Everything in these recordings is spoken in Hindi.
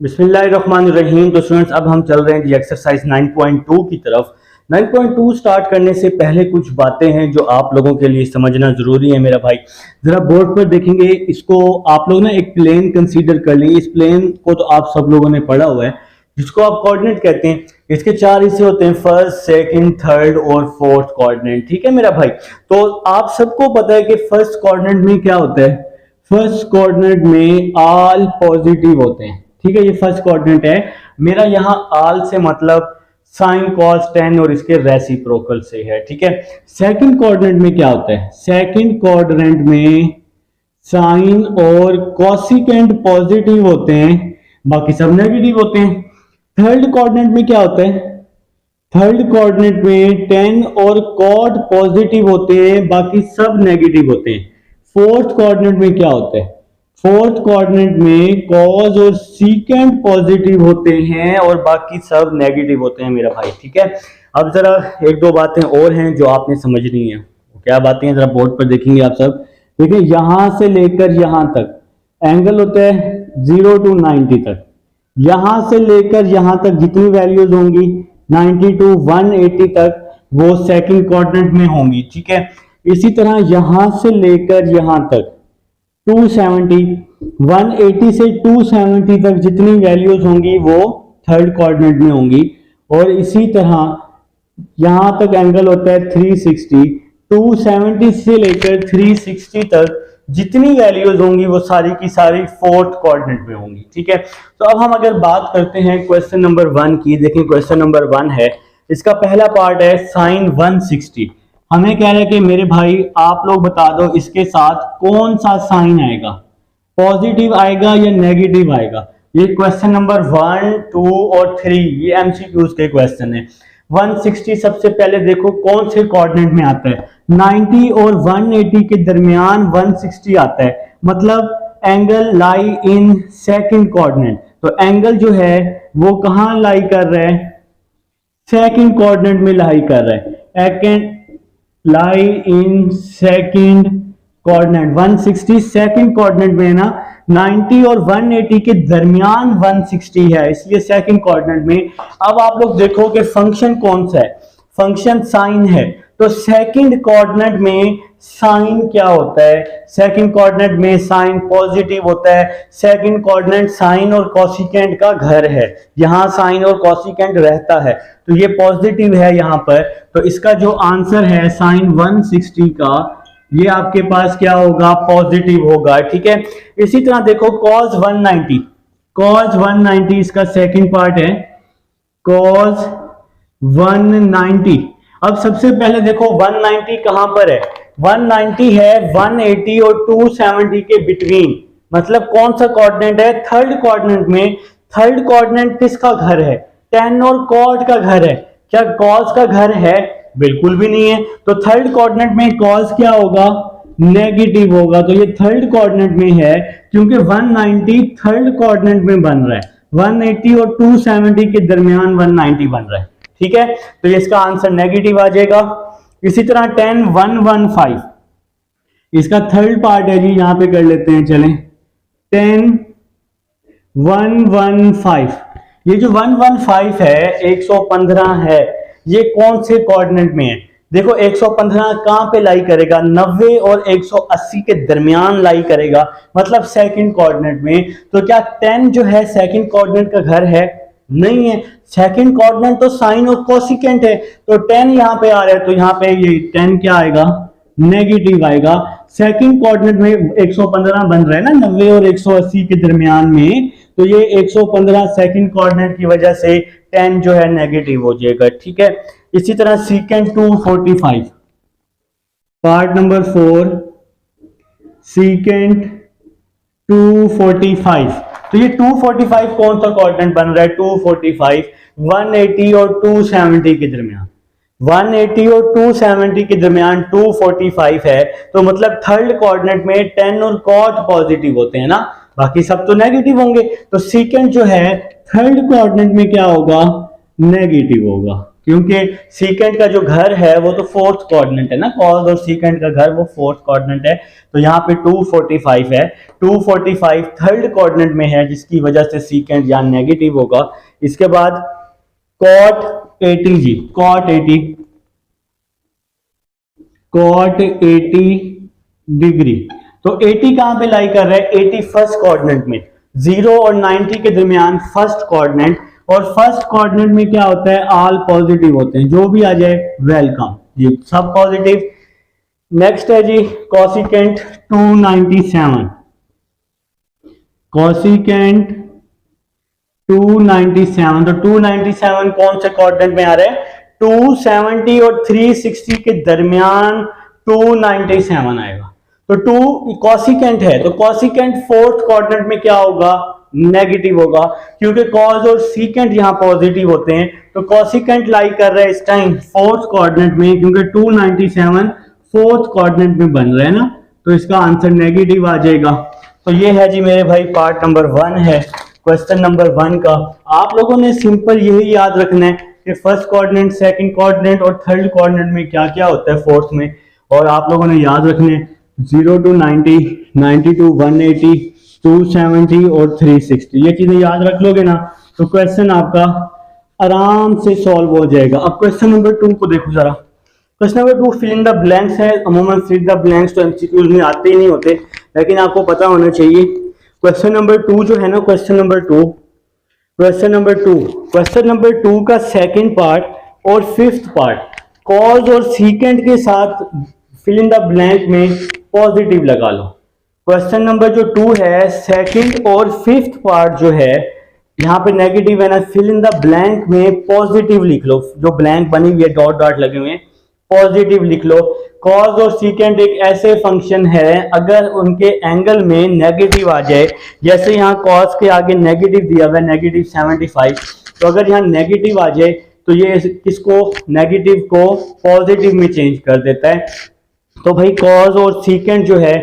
बिस्मिल्लाहिर्रहमानिर्रहीम। तो स्टूडेंट्स अब हम चल रहे हैं जी एक्सरसाइज 9.2 की तरफ। 9.2 स्टार्ट करने से पहले कुछ बातें हैं जो आप लोगों के लिए समझना जरूरी है मेरा भाई। जरा बोर्ड पर देखेंगे, इसको आप लोग ना एक प्लेन कंसीडर कर लेंगे। इस प्लेन को तो आप सब लोगों ने पढ़ा हुआ है, जिसको आप कोऑर्डिनेट कहते हैं। इसके चार हिस्से होते हैं, फर्स्ट, सेकंड, थर्ड और फोर्थ कोऑर्डिनेट। ठीक है मेरा भाई। तो आप सबको पता है कि फर्स्ट कोऑर्डिनेट में क्या होता है। फर्स्ट कोऑर्डिनेट में ऑल पॉजिटिव होते हैं। ठीक है, ये फर्स्ट कोऑर्डिनेट है मेरा। यहाँ ऑल से मतलब साइन कॉस टेन और इसके रेसिप्रोकल से है। ठीक है। सेकंड कोऑर्डिनेट में क्या होता है। सेकंड कोऑर्डिनेट में साइन और कॉसिकेंट पॉजिटिव होते हैं, बाकी सब नेगेटिव होते हैं। थर्ड कोऑर्डिनेट में क्या होता है। थर्ड कोऑर्डिनेट में टेन और कॉट पॉजिटिव होते हैं, बाकी सब नेगेटिव होते हैं। फोर्थ कोऑर्डिनेट में क्या होता है। फोर्थ कोऑर्डिनेट में कॉज और सीकेंट पॉजिटिव होते हैं और बाकी सब नेगेटिव होते हैं मेरा भाई। ठीक है। अब जरा एक दो बातें और हैं जो आपने समझनी है। क्या बातें हैं, जरा बोर्ड पर देखेंगे आप सब। देखिए, यहां से लेकर यहां तक एंगल होता है 0 to 90 तक। यहां से लेकर यहां तक जितनी वैल्यूज होंगी 90 to 180 तक वो सेकंड कोऑर्डिनेट में होंगी। ठीक है। इसी तरह यहां से लेकर यहां तक 270, 180 से 270 तक जितनी वैल्यूज होंगी वो थर्ड कोऑर्डिनेट में होंगी। और इसी तरह यहां तक एंगल होता है 360, 270 से लेकर 360 तक जितनी वैल्यूज होंगी वो सारी की सारी फोर्थ कोऑर्डिनेट में होंगी। ठीक है। तो अब हम अगर बात करते हैं क्वेश्चन नंबर 1 की। देखिए, क्वेश्चन नंबर 1 है, इसका पहला पार्ट है साइन 160। हमें कह रहा है कि मेरे भाई आप लोग बता दो इसके साथ कौन सा साइन आएगा, पॉजिटिव आएगा या नेगेटिव आएगा। ये क्वेश्चन नंबर 1, 2 और 3 ये एमसीक्यूज के क्वेश्चन है। 160 सबसे पहले देखो कौन से कोऑर्डिनेट में आता है। 90 और 180 के दरमियान 160 आता है, मतलब angle lie in second coordinate. तो एंगल जो है वो कहां लाई कर रहा है, सेकंड कोऑर्डिनेट में लाई कर रहा है। Lie in second coordinate 160 second coordinate में है ना। 90 और 180 के दरमियान 160 है, इसलिए सेकंड कोऑर्डिनेट में। अब आप लोग देखो कि फंक्शन कौन सा है, फंक्शन साइन है। तो सेकंड कोऑर्डिनेट में साइन क्या होता है, सेकंड कोऑर्डिनेट में साइन पॉजिटिव होता है। सेकंड कोऑर्डिनेट साइन और कोसिकेंट का घर है, यहां साइन और कोसिकेंट रहता है, तो ये पॉजिटिव है यहां पर। तो इसका जो आंसर है साइन 160 का, ये आपके पास क्या होगा, पॉजिटिव होगा। ठीक है। इसी तरह देखो cos 190, cos 190 इसका सेकंड पार्ट है, cos 190। अब सबसे पहले देखो 190 कहां पर है। 190 है 180 और 270 के बिटवीन, मतलब कौन सा कोऑर्डिनेट है, थर्ड कोऑर्डिनेट में। थर्ड कोऑर्डिनेट किसका घर है, टेन और कॉट का घर है। क्या कॉस का घर है, बिल्कुल भी नहीं है। तो थर्ड कोऑर्डिनेट में कॉस क्या होगा, नेगेटिव होगा। तो ये थर्ड कोऑर्डिनेट में है क्योंकि 190 थर्ड कोऑर्डिनेट में बन रहा है, 180 और 270 के दरमियान 190 बन रहा है। ठीक है। तो ये इसका आंसर नेगेटिव आ जाएगा। इसी तरह 10 115 इसका थर्ड पार्ट है जी, यहां पे कर लेते हैं, चलें। 10 115, ये जो 115 है 115 है, ये कौन से कोऑर्डिनेट में है। देखो 115 कहां पे लाई करेगा, 90 और 180 के दरमियान लाई करेगा, मतलब सेकंड कोऑर्डिनेट में। तो क्या 10 जो है सेकंड कोऑर्डिनेट का घर है, नहीं है। सेकंड कोऑर्डिनेट तो साइन और कोसिकेंट है, तो 10 यहां पे आ रहा है, तो यहां पे ये 10 क्या आएगा, नेगेटिव आएगा। सेकंड कोऑर्डिनेट में 115 बन रहा है ना 90 और 180 के दरमियान में, तो ये 115 सेकंड कोऑर्डिनेट की वजह से 10 जो है नेगेटिव हो जाएगा। ठीक है। इसी तरह सीकेंट 245, पार्ट नंबर 4 सीकेंट 245। तो ये 245 कौन सा कोऑर्डिनेट बन रहा है, 245 180 और 270 के दरमियान, 180 और 270 के दरमियान 245 है। तो मतलब थर्ड कोऑर्डिनेट में 10 और कॉट पॉजिटिव होते हैं ना, बाकी सब तो नेगेटिव होंगे। तो सीकेंट जो है थर्ड कोऑर्डिनेट में क्या होगा, नेगेटिव होगा। क्योंकि सीकेंट का जो घर है वो तो फोर्थ कोऑर्डिनेट है ना, कॉस और सीकेंट का घर वो फोर्थ कोऑर्डिनेट है, तो यहाँ पे 245 है। 245 थर्ड कोऑर्डिनेट में है, जिसकी वजह से सीकेंट यहाँ नेगेटिव होगा। इसके बाद कॉट 80 जी, कॉट 80, कॉट 80 डिग्री। तो 80 कहां पे लाई कर रहा है? 80 फर्स्ट कोऑर्डिनेट में, 0 और 90 के दरमियान फर्स्ट कोऑर्डिनेट, और फर्स्ट कोऑर्डिनेट में क्या होता है? ऑल पॉजिटिव होते हैं, जो भी आ जाए वेलकम जी, सब पॉजिटिव। नेक्स्ट है जी कॉसिकेंट 297, कॉसिकेंट 297। तो 297 कौन से कोऑर्डिनेट में आ रहा है? 270 और 360 के दरमियान 297 आएगा। तो 2 कॉसिकेंट है, तो कॉसिकेंट फोर्थ कोऑर्डिनेट में क्या होगा? नेगेटिव होगा, क्योंकि कॉस और सीकेंट यहां पॉजिटिव होते हैं। तो कॉसिकेंट लाई कर रहा है इस टाइम फोर्थ कोऑर्डिनेट में, क्योंकि 297 फोर्थ कोऑर्डिनेट में बन रहा है ना, तो इसका आंसर नेगेटिव आ जाएगा। तो ये है जी मेरे भाई पार्ट नंबर 1 है क्वेश्चन नंबर 1 का। आप लोगों ने सिंपल यही याद रखना है कि फर्स्ट कोऑर्डिनेट, सेकंड कोऑर्डिनेट और थर्ड कोऑर्डिनेट में क्या क्या होता है फोर्थ में, और आप लोगों ने याद रखने 0 to 90, 90 to 180, 270 और 360, ये चीजें याद रख लोगे ना तो क्वेश्चन आपका आराम से सॉल्व हो जाएगा। अब क्वेश्चन नंबर 2 को देखो जरा। Question number 2 fill in the blanks है। अमूमन फिल इन द ब्लैंक्स तो एमसीक्यूज में आते ही नहीं होते, लेकिन आपको पता होना चाहिए। क्वेश्चन नंबर 2 जो है ना, क्वेश्चन नंबर 2 का सेकंड पार्ट और फिफ्थ पार्ट, कॉज और सीकेंट के साथ फिल इन द ब्लैंक में पॉजिटिव लगा लो। क्वेश्चन नंबर जो 2 है, सेकंड और फिफ्थ पार्ट जो है यहाँ पे नेगेटिव है ना, फिल इन द ब्लैंक में पॉजिटिव लिख लो। जो ब्लैंक बनी हुई है, डॉट डॉट लगे हुए हैं, पॉजिटिव लिख लो। कॉज और सीकेंट एक ऐसे फंक्शन है, अगर उनके एंगल में नेगेटिव आ जाए, जैसे यहाँ कॉज के आगे नेगेटिव दिया हुआ है -75, तो अगर यहाँ नेगेटिव आ जाए तो ये किसको, नेगेटिव को पॉजिटिव में चेंज कर देता है। तो भाई कॉज और सीकेंट जो है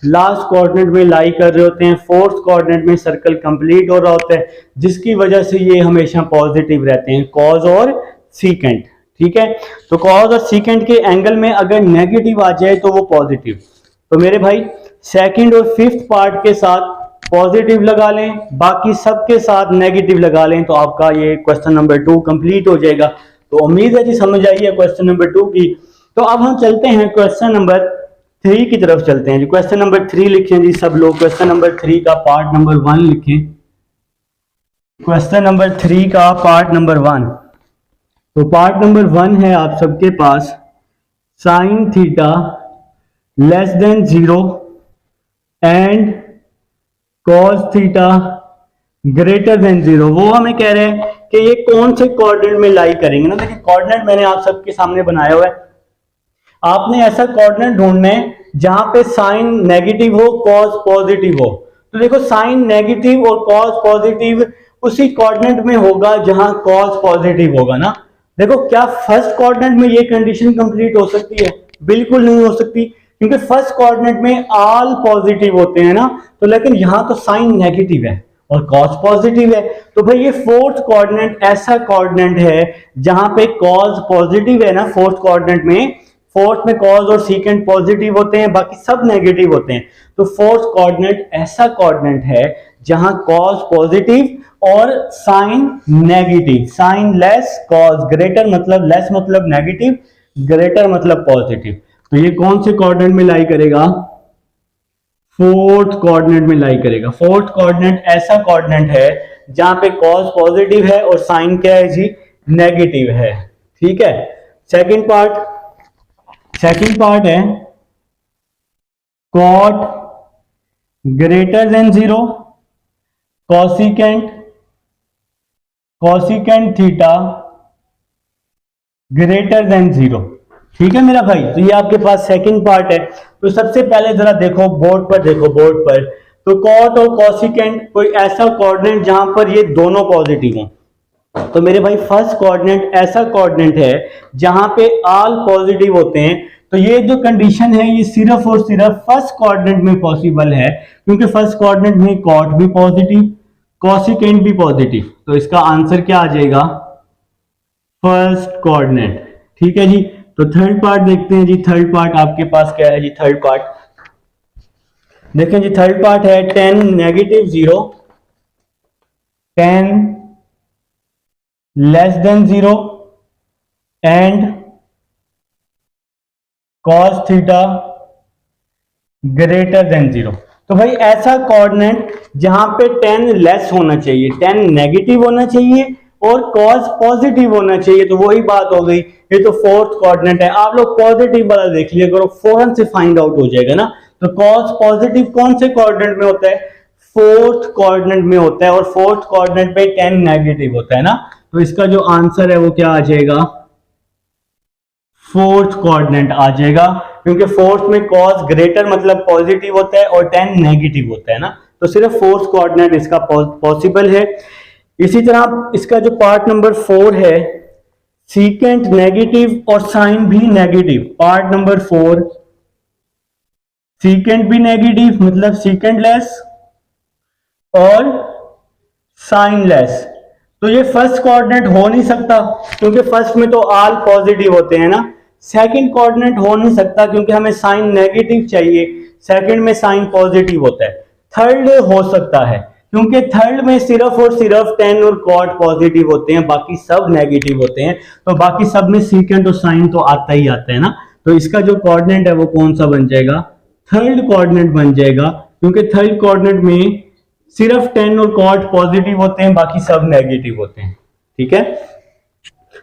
लास्ट कोऑर्डिनेट में लाई कर रहे होते हैं, फोर्थ कोऑर्डिनेट में सर्कल कंप्लीट हो रहा होता है, जिसकी वजह से ये हमेशा पॉजिटिव रहते हैं, कॉज और सीकेंट। ठीक है, तो कॉज और सीकेंट के एंगल में अगर नेगेटिव आ जाए तो वो पॉजिटिव। तो मेरे भाई सेकंड और फिफ्थ पार्ट के साथ पॉजिटिव लगा लें, बाकी सब के साथ नेगेटिव लगा लें, तो आपका ये क्वेश्चन नंबर 2 कंप्लीट हो जाएगा। तो उम्मीद है जी समझ आई है क्वेश्चन नंबर 2 की। तो अब हम चलते हैं क्वेश्चन नंबर 3 की तरफ चलते हैं जी। क्वेश्चन नंबर 3 लिखें जी सब लोग। क्वेश्चन नंबर 3 का पार्ट नंबर 1 लिखें। क्वेश्चन नंबर 3 का पार्ट नंबर 1। तो पार्ट नंबर 1 है आप सबके पास, sine theta less than 0 and cos theta greater than 0। वो हमें कह रहे हैं कि ये कौन से कोऑर्डिनेट में लाई करेंगे ना। देखिए कोऑर्डिनेट मैंने आप सबके सामने बनाया हुआ है, आपने ऐसा कोऑर्डिनेट ढूंढना है जहां पे साइन नेगेटिव हो, कॉस पॉजिटिव हो। तो देखो साइन नेगेटिव और कॉस पॉजिटिव उसी कोऑर्डिनेट में होगा जहां कॉस पॉजिटिव होगा ना। देखो क्या फर्स्ट कोऑर्डिनेट में ये कंडीशन कंप्लीट हो सकती है? बिल्कुल नहीं हो सकती, क्योंकि फर्स्ट कोऑर्डिनेट में ऑल पॉजिटिव होते हैं ना। तो लेकिन यहां तो साइन नेगेटिव है और कॉस पॉजिटिव है, तो भाई ये फोर्थ कोऑर्डिनेट ऐसा कोऑर्डिनेट है जहां पे कॉस पॉजिटिव है ना। फोर्थ कोऑर्डिनेट में, फोर्थ में कॉस और सीकेंट पॉजिटिव होते हैं, बाकी सब नेगेटिव होते हैं। तो फोर्थ कोऑर्डिनेट ऐसा कोऑर्डिनेट है जहां कॉस पॉजिटिव और sine negative, sine less cos greater, मतलब लेस मतलब नेगेटिव, ग्रेटर मतलब पॉजिटिव। तो ये कौन से कोऑर्डिनेट में लाई करेगा? फोर्थ कोऑर्डिनेट में लाई करेगा। फोर्थ कोऑर्डिनेट ऐसा कोऑर्डिनेट है जहां पे कॉस पॉजिटिव है और साइन क्या है जी? नेगेटिव है। ठीक है, सेकंड पार्ट है cot greater than 0 cosecant theta greater than 0। ठीक है मेरा भाई, तो ये आपके पास सेकंड पार्ट है। तो सबसे पहले जरा देखो बोर्ड पर, देखो बोर्ड पर, तो कॉट और कॉसिकेंट कोई ऐसा कोऑर्डिनेट जहां पर ये दोनों पॉजिटिव हों। तो मेरे भाई फर्स्ट कोऑर्डिनेट ऐसा कोऑर्डिनेट है जहां पे ऑल पॉजिटिव होते हैं। तो ये जो कंडीशन है ये सिर्फ और सिर्फ फर्स्ट कोऑर्डिनेट में पॉसिबल है, क्योंकि फर्स्ट कोऑर्डिनेट में कॉट भी पॉजिटिव, कॉसिकेंट भी पॉजिटिव। तो इसका आंसर क्या आ जाएगा? First coordinate. ठीक है जी, तो थर्ड पार्ट देखते हैं जी। थर्ड पार्ट आपके पास क्या है जी? थर्ड पार्ट देखें जी। थर्ड पार्ट है 10 negative 0, 10 less than 0 and cos theta greater than 0। तो भाई ऐसा कोऑर्डिनेट जहां पे 10 लेस होना चाहिए, 10 नेगेटिव होना चाहिए और कॉस पॉजिटिव होना चाहिए, तो वही बात हो गई। ये तो फोर्थ कोऑर्डिनेट है। आप लोग पॉजिटिव वाला देख लिया करो, फौरन से फाइंड आउट हो जाएगा ना। तो कॉस पॉजिटिव कौन से कोऑर्डिनेट में होता है? फोर्थ कोऑर्डिनेट में होता है, और फोर्थ कोऑर्डिनेट पे 10 नेगेटिव होता है ना। तो इसका जो आंसर है वो क्या आ जाएगा? फोर्थ कोऑर्डिनेट आ जाएगा, क्योंकि फोर्थ में कॉस ग्रेटर मतलब पॉजिटिव होता है और 10 नेगेटिव होता है ना। तो सिर्फ फोर्थ कोऑर्डिनेट इसका पॉसिबल है। इसी तरह इसका जो पार्ट नंबर 4 है, सीकेंट नेगेटिव और साइन भी नेगेटिव। पार्ट नंबर 4 सीकेंट भी नेगेटिव मतलब सीकेंट लेस और साइन लेस। तो ये फर्स्ट कोऑर्डिनेट हो नहीं सकता, क्योंकि फर्स्ट में तो ऑल पॉजिटिव होते हैं ना। सेकंड कोऑर्डिनेट हो नहीं सकता, क्योंकि हमें साइन नेगेटिव चाहिए, सेकंड में साइन पॉजिटिव होता है। थर्ड हो सकता है, क्योंकि थर्ड में सिर्फ और सिर्फ 10 और कॉट पॉजिटिव होते हैं, बाकी सब नेगेटिव होते हैं। तो बाकी सब में सीकेंट और साइन तो आता ही आता है ना। तो इसका जो कोऑर्डिनेट है वो कौन सा बन जाएगा? थर्ड कोऑर्डिनेट बन जाएगा, क्योंकि थर्ड कोऑर्डिनेट में सिर्फ 10 और कॉट पॉजिटिव होते हैं, बाकी सब नेगेटिव होते हैं। ठीक है,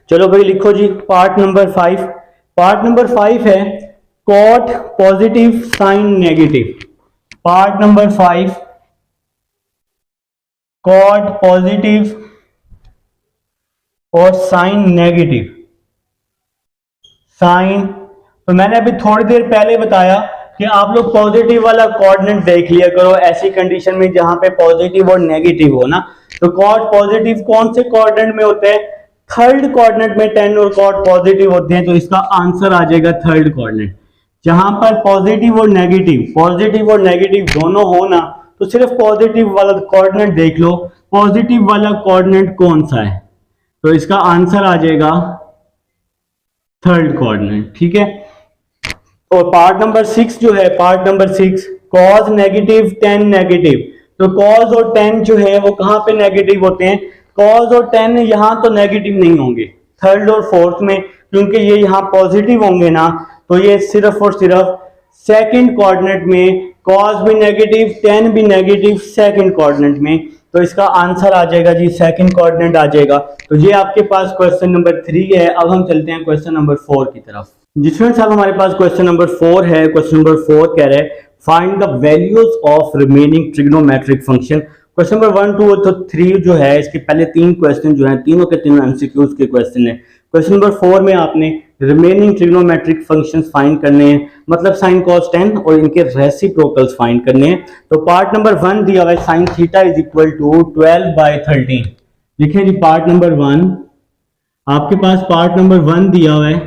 चलो भाई लिखो जी पार्ट नंबर 5। पार्ट नंबर 5 है cot positive sine negative. Part number 5 cot positive और साइन नेगेटिव। साइन, तो मैंने अभी थोड़ी देर पहले बताया कि आप लोग पॉजिटिव वाला कोऑर्डिनेट देख लिया करो ऐसी कंडीशन में जहां पे पॉजिटिव और नेगेटिव हो ना। तो कॉट पॉजिटिव कौन से कोऑर्डिनेट में होते हैं? थर्ड कोऑर्डिनेट में 10 और कॉट पॉजिटिव होते हैं। तो इसका आंसर आ जाएगा थर्ड कोऑर्डिनेट। जहां पर पॉजिटिव और नेगेटिव दोनों हो ना, तो सिर्फ पॉजिटिव वाला कोऑर्डिनेट देख लो, पॉजिटिव वाला कोऑर्डिनेट कौन सा है? तो इसका आंसर आ जाएगा थर्ड कोऑर्डिनेट। ठीक है, और पार्ट नंबर 6 जो है, part number 6 cos negative 10 negative. तो कॉस और 10 जो है वो कहां पे नेगेटिव होते हैं? कॉस और 10 यहां तो नेगेटिव नहीं होंगे थर्ड और फोर्थ में, क्योंकि ये यहां पॉजिटिव होंगे ना। तो ये सिर्फ और सिर्फ सेकंड कोऑर्डिनेट में कॉस भी नेगेटिव 10 भी नेगेटिव सेकंड कोऑर्डिनेट में। तो इसका आंसर आ जाएगा जी सेकंड कोऑर्डिनेट आ जाएगा। तो ये आपके पास क्वेश्चन नंबर 3 है। अब हम चलते हैं क्वेश्चन नंबर 4 की तरफ। जी फ्रेंड्स, अब हमारे पास क्वेश्चन नंबर 4 है। क्वेश्चन नंबर 4 कह रहे हैं find the values of remaining trigonometric function. Question number 1, 2 और 3 जो है, इसके पहले 3 क्वेश्चन जो हैं, तीनों के तीनों एमसीक्यूज के क्वेश्चन है। क्वेश्चन नंबर 4 में आपने रिमेनिंग ट्रिग्नोमेट्रिक फंक्शंस फाइंड करने हैं, मतलब साइन कॉस 10 और इनके रेसिप्रोकल्स फाइंड करने हैं। तो पार्ट नंबर 1 दिया हुआ है sine theta is equal to 12/13। लिखें जी पार्ट नंबर 1, आपके पास पार्ट नंबर 1 दिया हुआ है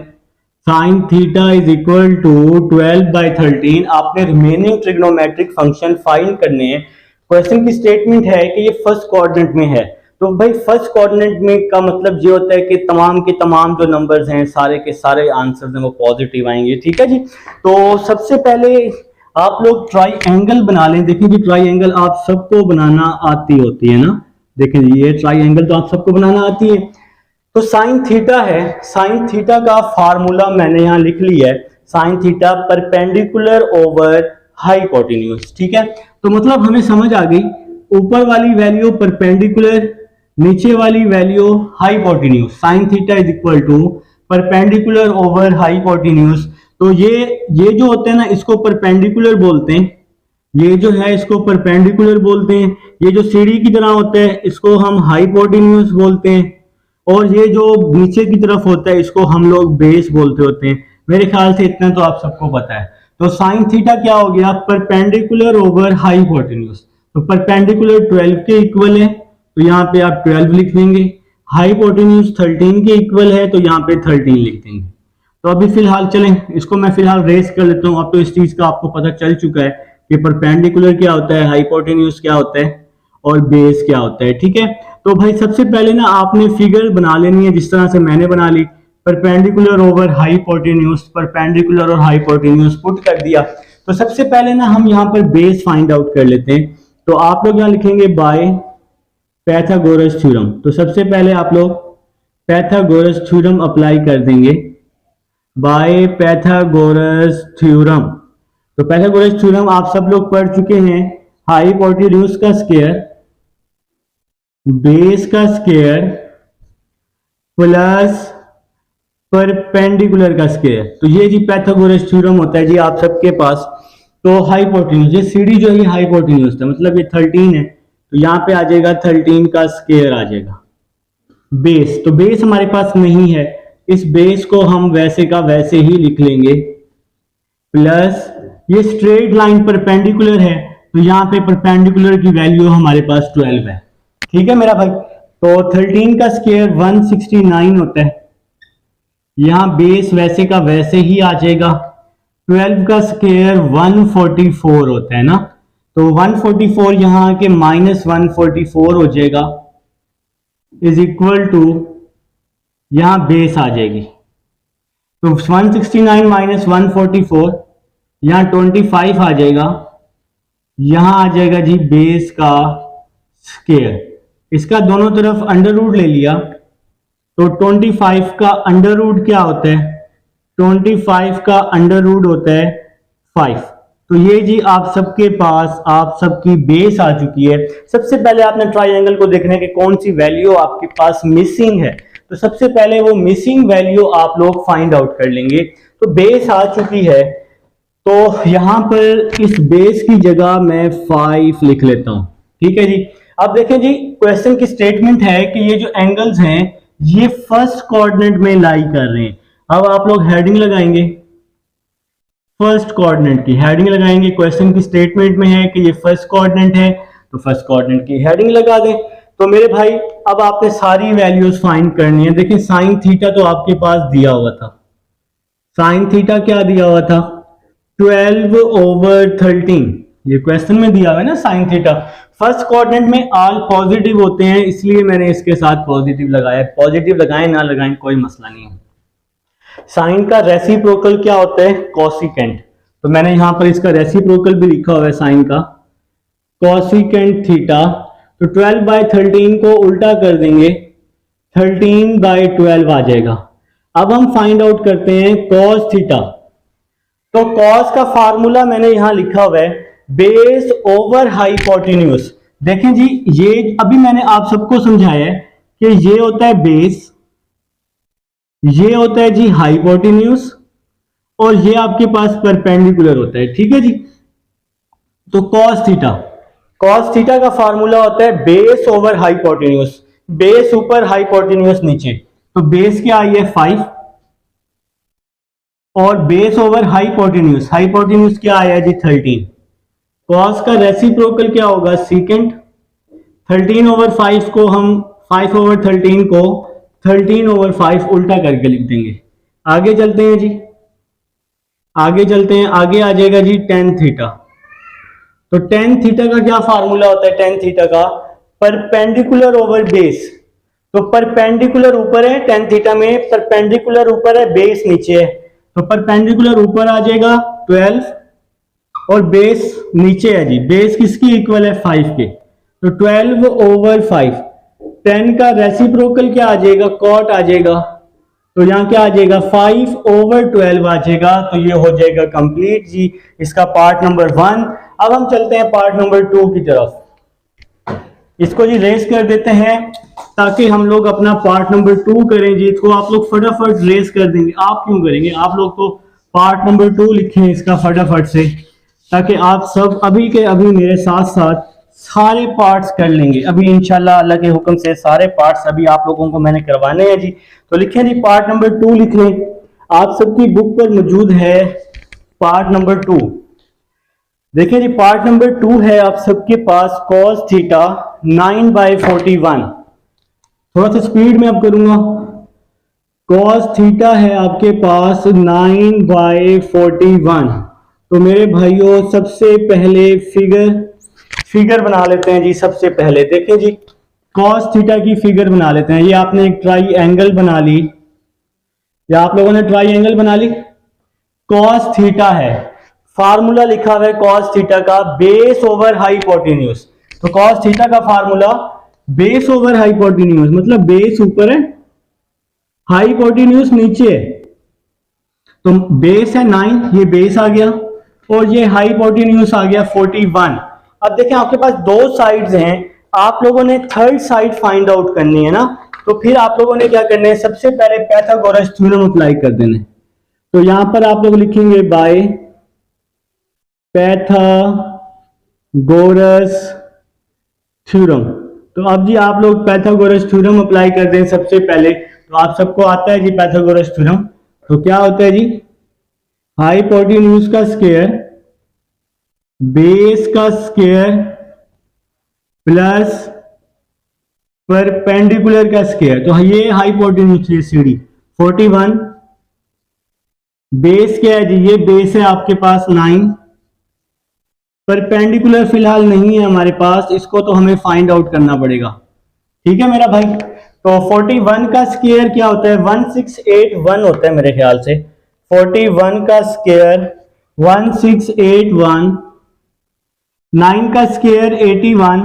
sine theta is equal to 12/13। आपने रिमेनिंग ट्रिग्नोमेट्रिक फंक्शन फाइंड करने हैं। क्वेश्चन की स्टेटमेंट है कि ये फर्स्ट कोऑर्डिनेट में है। तो भाई फर्स्ट कोऑर्डिनेट में का मतलब ये होता है कि तमाम के तमाम जो नंबर्स हैं सारे के सारे आंसर्स हैं वो पॉजिटिव आएंगे। ठीक है जी, तो सबसे पहले आप लोग ट्राइएंगल बना लें। देखिए जी ट्राइएंगल आप सबको बनाना आती होती है ना। देखिए जी ये ट्राइएंगल तो आप सबको बनाना आती है। तो साइन थीटा है, साइन थीटा का फार्मूला मैंने यहां लिख लिया है, sine theta perpendicular over hypotenuse. ठीक है, तो मतलब हमें समझ आ गई, ऊपर वाली वैल्यू परपेंडिकुलर, नीचे वाली value hypotenuse. Sine theta is equal to perpendicular over hypotenuse. तो ये जो होते हैं ना, इसको परपेंडिकुलर बोलते हैं। ये जो है इसको परपेंडिकुलर बोलते हैं। ये जो सीढ़ी की तरह होता है इसको हम हाइपोटेन्यूज बोलते हैं। और ये जो नीचे की तरफ होता है इसको हम लोग बेस बोलते होते हैं। मेरे ख्याल से इतना तो आप सबको पता है। तो साइन थीटा क्या हो गया? Perpendicular over hypotenuse. तो परपेंडिकुलर 12 के इक्वल है, तो यहाँ पे आप 12 लिख देंगे। हाइपोटेन्यूज 13 के इक्वल है, तो यहाँ पे 13 लिख देंगे। तो अभी फिलहाल चलें, इसको मैं फिलहाल रेस कर लेता हूँ। अब तो इस चीज का आपको पता चल चुका है कि परपेंडिकुलर क्या होता है, हाइपोटेन्यूज क्या होता है और बेस क्या होता है। ठीक है, तो भाई सबसे पहले ना आपने फिगर बना लेनी है जिस तरह से मैंने बना ली, परपेंडिकुलर ओवर हाइपोटेन्यूज, परपेंडिकुलर और हाइपोटेन्यूज पुट कर दिया। तो सबसे पहले ना हम यहाँ पर बेस फाइंड आउट कर लेते हैं। तो आप लोग यहाँ लिखेंगे बाय पैथागोरस थ्योरम। तो सबसे पहले आप लोग पैथागोरस थ्योरम अप्लाई कर देंगे, बाय पैथागोरस थ्योरम। तो पैथागोरस थ्योरम आप सब लोग पढ़ चुके हैं, हाइपोटेन्यूज का स्क्वायर बेस का स्क्वायर प्लस परपेंडिकुलर का स्क्वायर। तो ये जी पैथागोरस थ्योरम होता है जी आप सबके पास। तो हाइपोटेन्यूज, ये सीडी जो है हाइपोटेन्यूज था, मतलब ये 13 है, तो यहाँ पे आ जाएगा 13 का स्क्वायर आ जाएगा। बेस, तो बेस हमारे पास नहीं है, इस बेस को हम वैसे का वैसे ही लिख लेंगे, प्लस ये स्ट्रेट लाइन परपेंडिकुलर है, तो यहाँ पे परपेंडिकुलर की वैल्यू हमारे पास 12 है। ठीक है मेरा भाई। तो 13 का स्क्वायर 169 होता है, यहां बेस वैसे का वैसे ही आ जाएगा। 12 का स्क्वायर 144 होता है ना, तो 144 यहां आके -144 हो जाएगा, इज इक्वल टू यहां बेस आ जाएगी। तो 169 माइनस 144 यहां 25 आ जाएगा, यहां आ जाएगा जी बेस का स्क्वायर। इसका दोनों तरफ अंडर रूट ले लिया, तो 25 का अंडर रूट क्या होता है, 25 का अंडर रूट होता है 5। तो ये जी आप सबके पास आप सबकी बेस आ चुकी है। सबसे पहले आपने ट्राइंगल को देखना है कि कौन सी वैल्यू आपके पास मिसिंग है, तो सबसे पहले वो मिसिंग वैल्यू आप लोग फाइंड आउट कर लेंगे। तो बेस आ चुकी है, तो यहां पर इस बेस की जगह मैं 5 लिख लेता हूं। ठीक है जी। अब देखें जी, क्वेश्चन की स्टेटमेंट है कि ये जो एंगल्स हैं ये फर्स्ट कोऑर्डिनेट में लाई कर रहे हैं। अब आप लोग हेडिंग लगाएंगे, फर्स्ट कोऑर्डिनेट की हेडिंग लगाएंगे। क्वेश्चन की स्टेटमेंट में है कि ये फर्स्ट कोऑर्डिनेट है, तो फर्स्ट कोऑर्डिनेट की हेडिंग लगा दें। तो मेरे भाई अब आपने सारी वैल्यूज फाइंड करनी है। देखिए साइन थीटा तो आपके पास दिया हुआ था, साइन थीटा क्या दिया हुआ था, 12/13, ये क्वेश्चन में दिया हुआ है ना साइन थीटा। फर्स्ट कोऑर्डिनेट में ऑल पॉजिटिव होते हैं, इसलिए मैंने इसके साथ पॉजिटिव लगाया। पॉजिटिव लगाएं ना लगाएं कोई मसला नहीं है। साइन का रेसिप्रोकल क्या होता है, कोसिकेंट। तो मैंने यहां पर इसका रेसिप्रोकल भी लिखा हुआ है साइन का, कोसिकेंट थीटा। तो 12/13 को उल्टा कर देंगे, 13/12 आ जाएगा। अब हम फाइंड आउट करते हैं कॉस थीटा। तो कॉस का फार्मूला मैंने यहां लिखा हुआ है, बेस ओवर हाइपोटेन्यूज। देखें जी, ये अभी मैंने आप सबको समझाया है कि ये होता है बेस, ये होता है जी हाइपोटेन्यूज, और ये आपके पास परपेंडिकुलर होता है। ठीक है जी। तो कॉस थीटा का फार्मूला होता है बेस ओवर हाइपोटेन्यूज, बेस ऊपर हाइपोटेन्यूज नीचे। तो बेस क्या आई है 5, और बेस ओवर हाइपोटेन्यूज, हाइपोटेन्यूज क्या आया जी 13। कॉस का रेसिप्रोकल क्या होगा, सीकेंट। 13/5 को हम 5/13 को 13/5 उल्टा करके लिख देंगे। आगे चलते हैं जी, आगे चलते हैं, आगे आ जाएगा जी tan थीटा। तो tan थीटा का क्या फार्मूला होता है, tan थीटा का परपेंडिकुलर ओवर बेस। तो परपेंडिकुलर ऊपर है tan थीटा में, परपेंडिकुलर ऊपर है बेस नीचे है, तो परपेंडिकुलर ऊपर आ जाएगा 12 और बेस नीचे है जी। बेस किसकी इक्वल है 5 के, तो 12/5। 10 का रेसिप्रोकल क्या आ जाएगा, कॉट आ जाएगा। तो यहां क्या आ जाएगा 5/12 आ जाएगा। तो ये हो जाएगा कंप्लीट जी इसका पार्ट नंबर 1। अब हम चलते हैं पार्ट नंबर 2 की तरफ। इसको जी रेस कर देते हैं ताकि हम लोग अपना पार्ट नंबर 2 करें जी। इसको आप लोग फटाफट रेस कर देंगे। आप क्यों करेंगे, आप लोग तो पार्ट नंबर 2 लिखें इसका फटाफट से, ताकि आप सब अभी के अभी मेरे साथ साथ सारे पार्ट्स कर लेंगे। अभी इंशाल्लाह अल्लाह के हुक्म से सारे पार्ट्स अभी आप लोगों को मैंने करवाने हैं जी। तो लिखें जी पार्ट नंबर 2 लिख लें, आप सबकी बुक पर मौजूद है पार्ट नंबर 2। देखिए जी पार्ट नंबर 2 है आप सबके पास cos थीटा 9/41। थोड़ा सा स्पीड में अब करूंगा। cos थीटा है आपके पास 9/41। तो मेरे भाइयों सबसे पहले फिगर बना लेते हैं जी। सबसे पहले देखें जी, कॉस थीटा की फिगर बना लेते हैं। ये आपने एक ट्राई एंगल बना ली, या आप लोगों ने ट्राई एंगल बना ली। कॉस थीटा है, फार्मूला लिखा हुआ है कॉस थीटा का बेस ओवर हाइपोटेन्यूज। तो कॉस थीटा का फार्मूला बेस ओवर हाइपोटेन्यूज, मतलब बेस ऊपर है, हाइपोटेन्यूज नीचे है। तो बेस है 9, ये बेस आ गया, और ये हाइपोटेन्यूज आ गया 41। अब देखें आपके पास दो साइड्स हैं, आप लोगों ने थर्ड साइड फाइंड आउट करनी है ना। तो फिर आप लोगों ने क्या करना है, सबसे पहले पाइथागोरस थ्योरम अप्लाई कर देना है। तो यहां पर आप लोग लिखेंगे बाय पाइथागोरस थ्योरम। तो अब जी आप लोग पाइथागोरस थ्योरम अप्लाई कर दें सबसे पहले। तो आप सबको आता है जी पाइथागोरस थ्योरम। तो क्या होता है जी, हाइपोटेन्यूज का स्क्वायर बेस का स्क्वायर प्लस परपेंडिकुलर का स्क्वायर। तो ये हाइपोटेन्यूज है सीडी 41। बेस क्या है जी, ये बेस है आपके पास 9। परपेंडिकुलर फिलहाल नहीं है हमारे पास, इसको तो हमें फाइंड आउट करना पड़ेगा। ठीक है मेरा भाई। तो 41 का स्क्वायर क्या होता है, 1681 होता है मेरे ख्याल से। 41 का स्क्वायर 1681, 9 का स्क्वायर 81,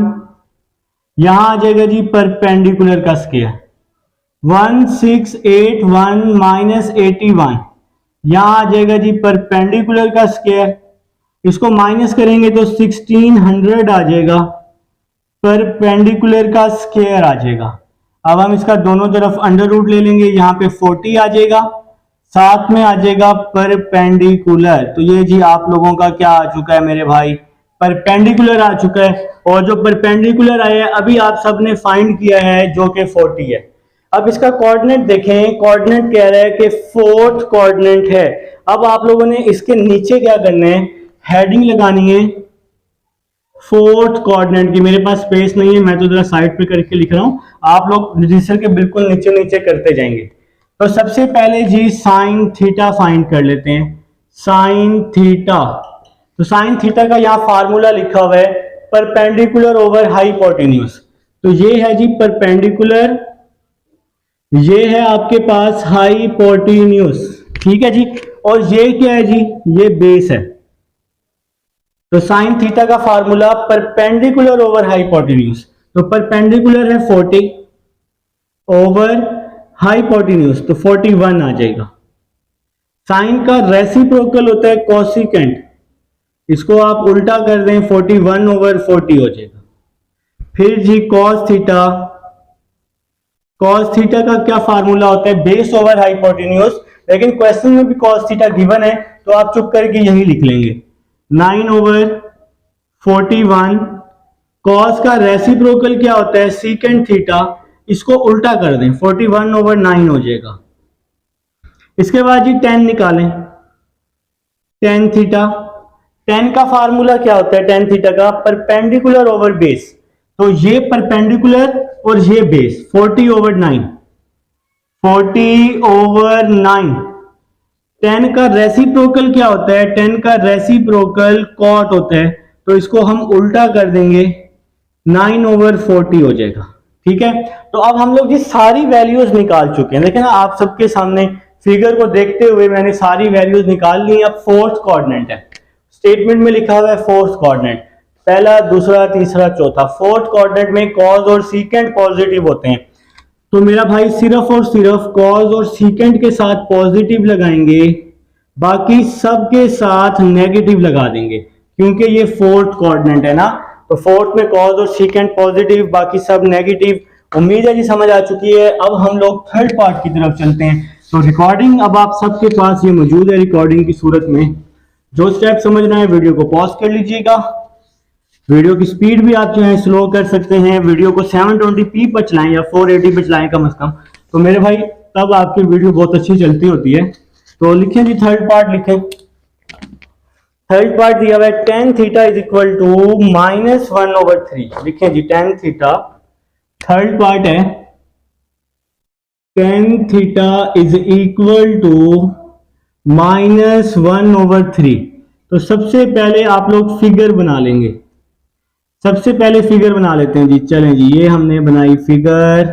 यहां आ जाएगा जी परपेंडिकुलर का स्क्वायर 1681 माइनस 81, यहां आ जाएगा जी परपेंडिकुलर का स्क्वायर। इसको माइनस करेंगे तो 1600 आ जाएगा, परपेंडिकुलर का स्क्वायर आ जाएगा। अब हम इसका दोनों तरफ अंडर रूट ले लेंगे, यहाँ पे 40 आ जाएगा, साथ में आ जाएगा परपेंडिकुलर। तो ये जी आप लोगों का क्या आ चुका है मेरे भाई, परपेंडिकुलर आ चुका है। और जो परपेंडिकुलर आया है अभी आप सबने फाइंड किया है जो कि 40 है। अब इसका कोऑर्डिनेट देखें, कोऑर्डिनेट कह रहा है कि फोर्थ कोऑर्डिनेट है। अब आप लोगों ने इसके नीचे क्या करना है, हेडिंग लगानी है फोर्थ कोऑर्डिनेट की। मेरे पास स्पेस नहीं है, मैं तो जरा साइड पे करके लिख रहा हूं, आप लोग रजिस्टर के बिल्कुल नीचे नीचे करते जाएंगे। तो सबसे पहले जी साइन थीटा फाइंड कर लेते हैं, साइन थीटा। तो साइन थीटा का यहां फार्मूला लिखा हुआ है परपेंडिकुलर ओवर हाइपोटेन्यूज। तो ये है जी परपेंडिकुलर, ये है आपके पास हाइपोटेन्यूज। ठीक है जी, और ये क्या है जी, ये बेस है। तो साइन थीटा का फार्मूला परपेंडिकुलर ओवर हाइपोटेन्यूज। तो परपेंडिकुलर है 40 ओवर हाइपोटेन्यूज, तो 41 आ जाएगा। साइन का रेसिप्रोकल होता है कोसिकेंट, इसको आप उल्टा कर दें 41 ओवर 40 हो जाएगा। फिर जी कॉस थीटा, कॉस थीटा का क्या फार्मूला होता है, बेस ओवर हाइपोटेन्यूज। लेकिन क्वेश्चन में भी कॉस थीटा गिवन है तो आप चुप करके यही लिख लेंगे 9 ओवर 41। कॉस का रेसिप्रोकल क्या होता है, सीकेंट थीटा, इसको उल्टा कर दें 41 ओवर 9 हो जाएगा। इसके बाद जी 10 निकालें, टेन थीटा। 10 का फार्मूला क्या होता है, टेन थीटा का परपेंडिकुलर ओवर बेस। तो ये परपेंडिकुलर और ये बेस 40 ओवर 9, 40 ओवर 9। 10 का रेसिप्रोकल क्या होता है, 10 का रेसिप्रोकल कॉट होता है, तो इसको हम उल्टा कर देंगे 9 ओवर 40 हो जाएगा। ठीक है, तो अब हम लोग ये सारी वैल्यूज निकाल चुके हैं। देखिए ना आप सबके सामने फिगर को देखते हुए मैंने सारी वैल्यूज निकाल ली। अब फोर्थ कोऑर्डिनेट है, स्टेटमेंट में लिखा हुआ है फोर्थ कोऑर्डिनेट, पहला दूसरा तीसरा चौथा। फोर्थ कोऑर्डिनेट में कॉज और सीकेंट पॉजिटिव होते हैं, तो मेरा भाई सिर्फ और सिर्फ कॉज और सीकेंट के साथ पॉजिटिव लगाएंगे, बाकी सब के साथ नेगेटिव लगा देंगे, क्योंकि ये फोर्थ कोऑर्डिनेट है ना। तो फोर्थ में कॉज और सीकेंट पॉजिटिव, बाकी सब नेगेटिव। उम्मीद है जी समझ आ चुकी है। अब हम लोग थर्ड पार्ट की तरफ चलते हैं। तो रिकॉर्डिंग अब आप सबके पास ये मौजूद है रिकॉर्डिंग की सूरत में। जो स्टेप समझना है वीडियो को पॉज कर लीजिएगा। वीडियो की स्पीड भी आप जो है स्लो कर सकते हैं, वीडियो को 720p पर चलाएं या 480 पर चलाएं कम से कम, तो मेरे भाई तब आपकी वीडियो बहुत अच्छी चलती होती है। तो लिखें जी थर्ड पार्ट लिखें। थर्ड पार्ट दिया हुआ है tan theta is equal to -1 over 3। लिखें जी टेन थीटा, थर्ड पार्ट है tan theta is equal to -1 over 3। तो सबसे पहले आप लोग फिगर बना लेंगे, सबसे पहले फिगर बना लेते हैं जी। चलें जी, ये हमने बनाई फिगर,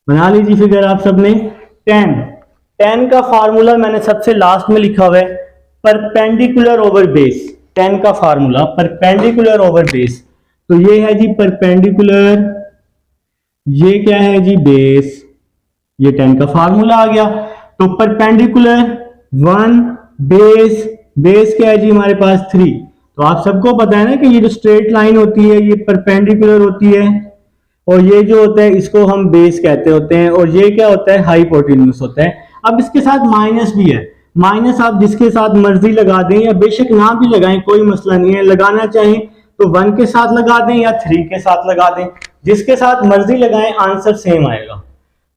बना लीजिए फिगर आप सबने। टेन का फार्मूला मैंने सबसे लास्ट में लिखा हुआ है, परपेंडिकुलर ओवर बेस। टेन का फार्मूला परपेंडिकुलर ओवर बेस, तो ये है जी परपेंडिकुलर, ये क्या है जी बेस, ये टेन का फार्मूला आ गया। तो परपेंडिकुलर 1, बेस, बेस क्या है जी हमारे पास 3। तो आप सबको पता है ना कि ये जो स्ट्रेट लाइन होती है ये परपेंडिकुलर होती है, और ये जो होता है इसको हम बेस कहते होते हैं, और ये क्या होता है हाइपोटेन्यूज होता है। अब इसके साथ माइनस भी है, माइनस आप जिसके साथ मर्जी लगा दें या बेशक ना भी लगाएं, कोई मसला नहीं है। लगाना चाहें तो 1 के साथ लगा दें या 3 के साथ लगा दें, जिसके साथ मर्जी लगाएं आंसर सेम आएगा।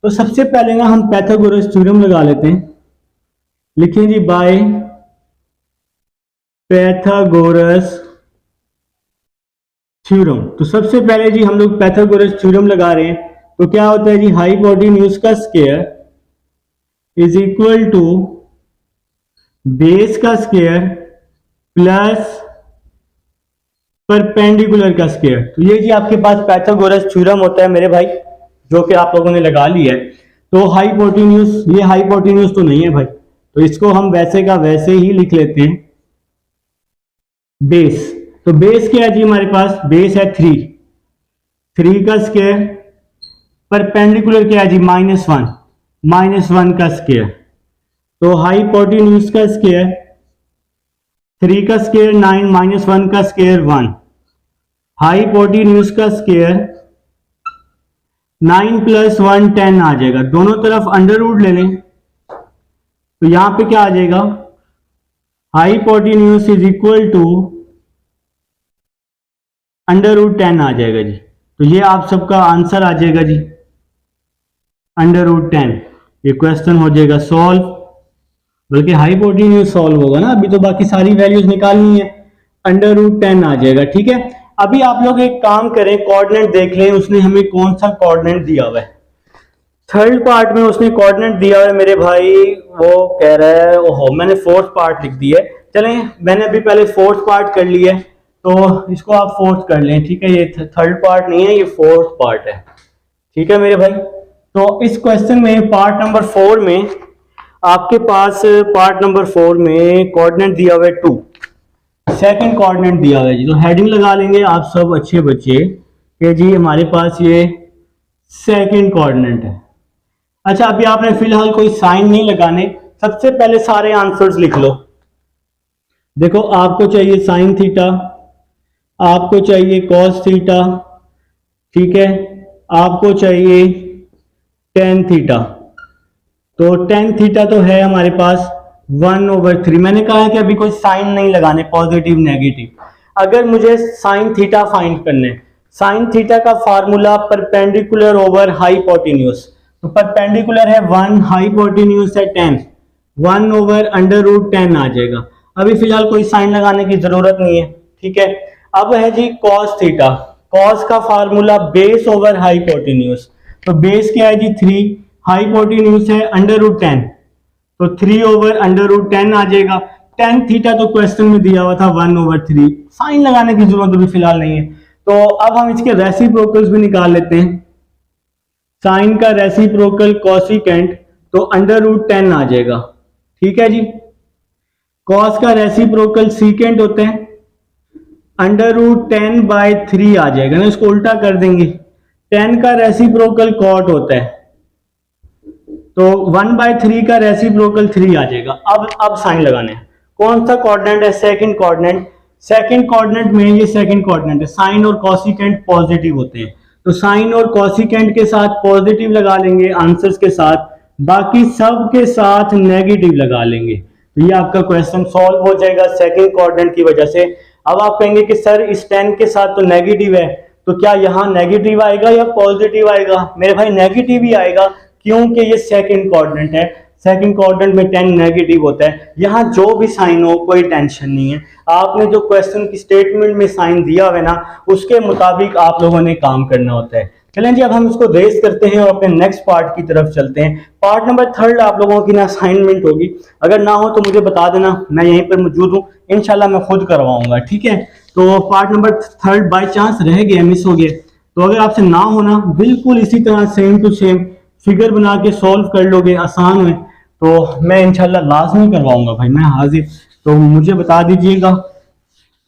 तो सबसे पहले ना हम पाइथागोरस थ्योरम लगा लेते हैं। लिखें जी बाय पाइथागोरस थ्योरम। तो सबसे पहले जी हम लोग पाइथागोरस थ्योरम लगा रहे हैं। तो क्या होता है जी, हाइपोटेन्यूज का square is equal to base का स्क्वायर प्लस परपेंडिकुलर का स्क्वायर। तो ये जी आपके पास पाइथागोरस थ्योरम होता है मेरे भाई, जो कि आप लोगों ने लगा लिया है। तो हाइपोटेन्यूज, ये हाइपोटेन्यूज तो नहीं है भाई, तो इसको हम वैसे का वैसे ही लिख लेते हैं बेस। तो बेस क्या है जी हमारे पास, बेस है 3 का स्क्वायर, परपेंडिकुलर क्या है जी -1, -1 का स्क्वायर। तो हाइपोटेन्यूज का स्क्वायर 3 का स्क्वायर 9, -1 का स्क्वायर 1, हाइपोटेन्यूज का स्क्वायर 9 + 1 10 आ जाएगा। दोनों तरफ अंडर रूट ले लें, तो यहां पे क्या आ जाएगा, हाइपोटेन्यूज इज इक्वल टू √10 आ जाएगा जी। तो ये आप सबका आंसर आ जाएगा जी √10। ये क्वेश्चन हो जाएगा सॉल्व, बल्कि हाइपोटेन्यूज सॉल्व होगा ना, अभी तो बाकी सारी वैल्यूज निकालनी है। √10 आ जाएगा, ठीक है। अभी आप लोग एक काम करें, कोऑर्डिनेट देख लें उसने हमें कौन सा कोऑर्डिनेट दिया हुआ है। थर्ड पार्ट में उसने कोऑर्डिनेट दिया हुआ है मेरे भाई, वो कह रहा है ओहो मैंने फोर्थ पार्ट लिख दिया है। चलें, मैंने अभी पहले फोर्थ पार्ट कर लिया है, तो इसको आप फोर्थ कर लें, ठीक है। ये थर्ड पार्ट नहीं है, ये फोर्थ पार्ट है, ठीक है मेरे भाई। तो इस क्वेश्चन में पार्ट नंबर 4 में आपके पास, पार्ट नंबर 4 में कोऑर्डिनेट दिया हुआ है 2, सेकंड कोऑर्डिनेट दिया हुआ है जी। तो हेडिंग लगा लेंगे आप सब अच्छे बच्चे कि जी हमारे पास ये सेकंड कोऑर्डिनेट है। अच्छा, अभी आपने फिलहाल कोई साइन नहीं लगाने, सबसे पहले सारे आंसर्स लिख लो। देखो, आपको चाहिए साइन थीटा, आपको चाहिए कॉस थीटा, ठीक है, आपको चाहिए टेन थीटा। तो टेन थीटा तो है हमारे पास 1/3। मैंने कहा है कि अभी कोई साइन नहीं लगाने, पॉजिटिव नेगेटिव। अगर मुझे साइन थीटा फाइंड करने, साइन थीटा का फार्मूला परपेंडिकुलर ओवर हाइपोटेन्यूज। तो परपेंडिकुलर है 1, हाइपोटेन्यूज है 10, 1/√10 आ जाएगा। अभी फिलहाल कोई साइन लगाने की जरूरत नहीं है, ठीक है। अब है जी कॉस थीटा, कॉस का फार्मूला बेस ओवर हाइपोटेन्यूज। तो बेस क्या है जी 3, हाइपोटेन्यूज है √10, तो 3/√10 आ जाएगा। टेन थीटा तो क्वेश्चन में दिया हुआ था 1/3, साइन लगाने की जरूरत अभी फिलहाल नहीं है। तो अब हम इसके रेसिप्रोकल्स भी निकाल लेते हैं। साइन का रेसिप्रोकल कॉसिकेंट तो √10 आ जाएगा, ठीक है जी। कॉस का रेसिप्रोकल सीकेंट होते हैं, √10/3 आ जाएगा ना, इसको उल्टा कर देंगे। 10 का रेसिप्रोकल कॉट होता है, तो 1/3 का रेसिप्रोकल 3 आ जाएगा। अब साइन लगाने हैं। कौन सा कोऑर्डिनेट है, सेकंड कोऑर्डिनेट। सेकंड कोऑर्डिनेट में ये सेकंड कोऑर्डिनेट है, साइन और कॉसिकेंट पॉजिटिव होते हैं, तो साइन और कॉसिकेंट के साथ पॉजिटिव लगा लेंगे आंसर्स के साथ, बाकी सब के साथ नेगेटिव लगा लेंगे। तो ये आपका क्वेश्चन सॉल्व हो जाएगा सेकंड कोऑर्डिनेट की वजह से। अब आप कहेंगे कि सर इस 10 के साथ तो नेगेटिव है, तो क्या यहाँ नेगेटिव आएगा या पॉजिटिव आएगा? मेरे भाई नेगेटिव ही आएगा, क्योंकि ये सेकंड कोऑर्डिनेट है। सेकंड कोऑर्डिनेट में 10 नेगेटिव होता है। यहाँ जो भी साइन हो कोई टेंशन नहीं है, आपने जो क्वेश्चन की स्टेटमेंट में साइन दिया हुआ है ना, उसके मुताबिक आप लोगों ने काम करना होता है। चलें जी, अब हम इसको रेस करते हैं और अपने नेक्स्ट पार्ट की तरफ चलते हैं। पार्ट नंबर 3 आप लोगों की ना असाइनमेंट होगी, अगर ना हो तो मुझे बता देना, मैं यहीं पर मौजूद हूँ, इंशाल्लाह मैं खुद करवाऊंगा, ठीक है। तो part number third by chance रह गया, मिस हो गया, तो अगर आपसे ना होना बिल्कुल इसी तरह सेम टू सेम फिगर बना के सॉल्व कर लोगे आसान है, तो मैं इंशाल्लाह लाजमी करवाऊंगा भाई, मैं हाजिर, तो मुझे बता दीजिएगा।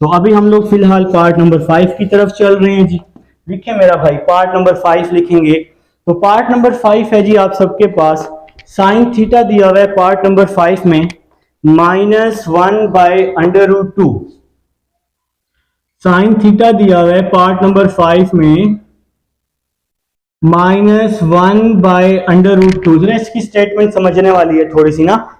तो अभी हम लोग फिलहाल पार्ट नंबर 5 की तरफ चल रहे हैं जी। लिखिए मेरा भाई, पार्ट नंबर 5 लिखेंगे। तो पार्ट नंबर 5 है जी आप सबके पास, साइन थीटा दिया हुआ है पार्ट नंबर 5 में -1/√2। साइन थीटा दिया हुआ है पार्ट नंबर 5 में -1/√2। जरा इसकी स्टेटमेंट समझने वाली है थोड़ी सी ना।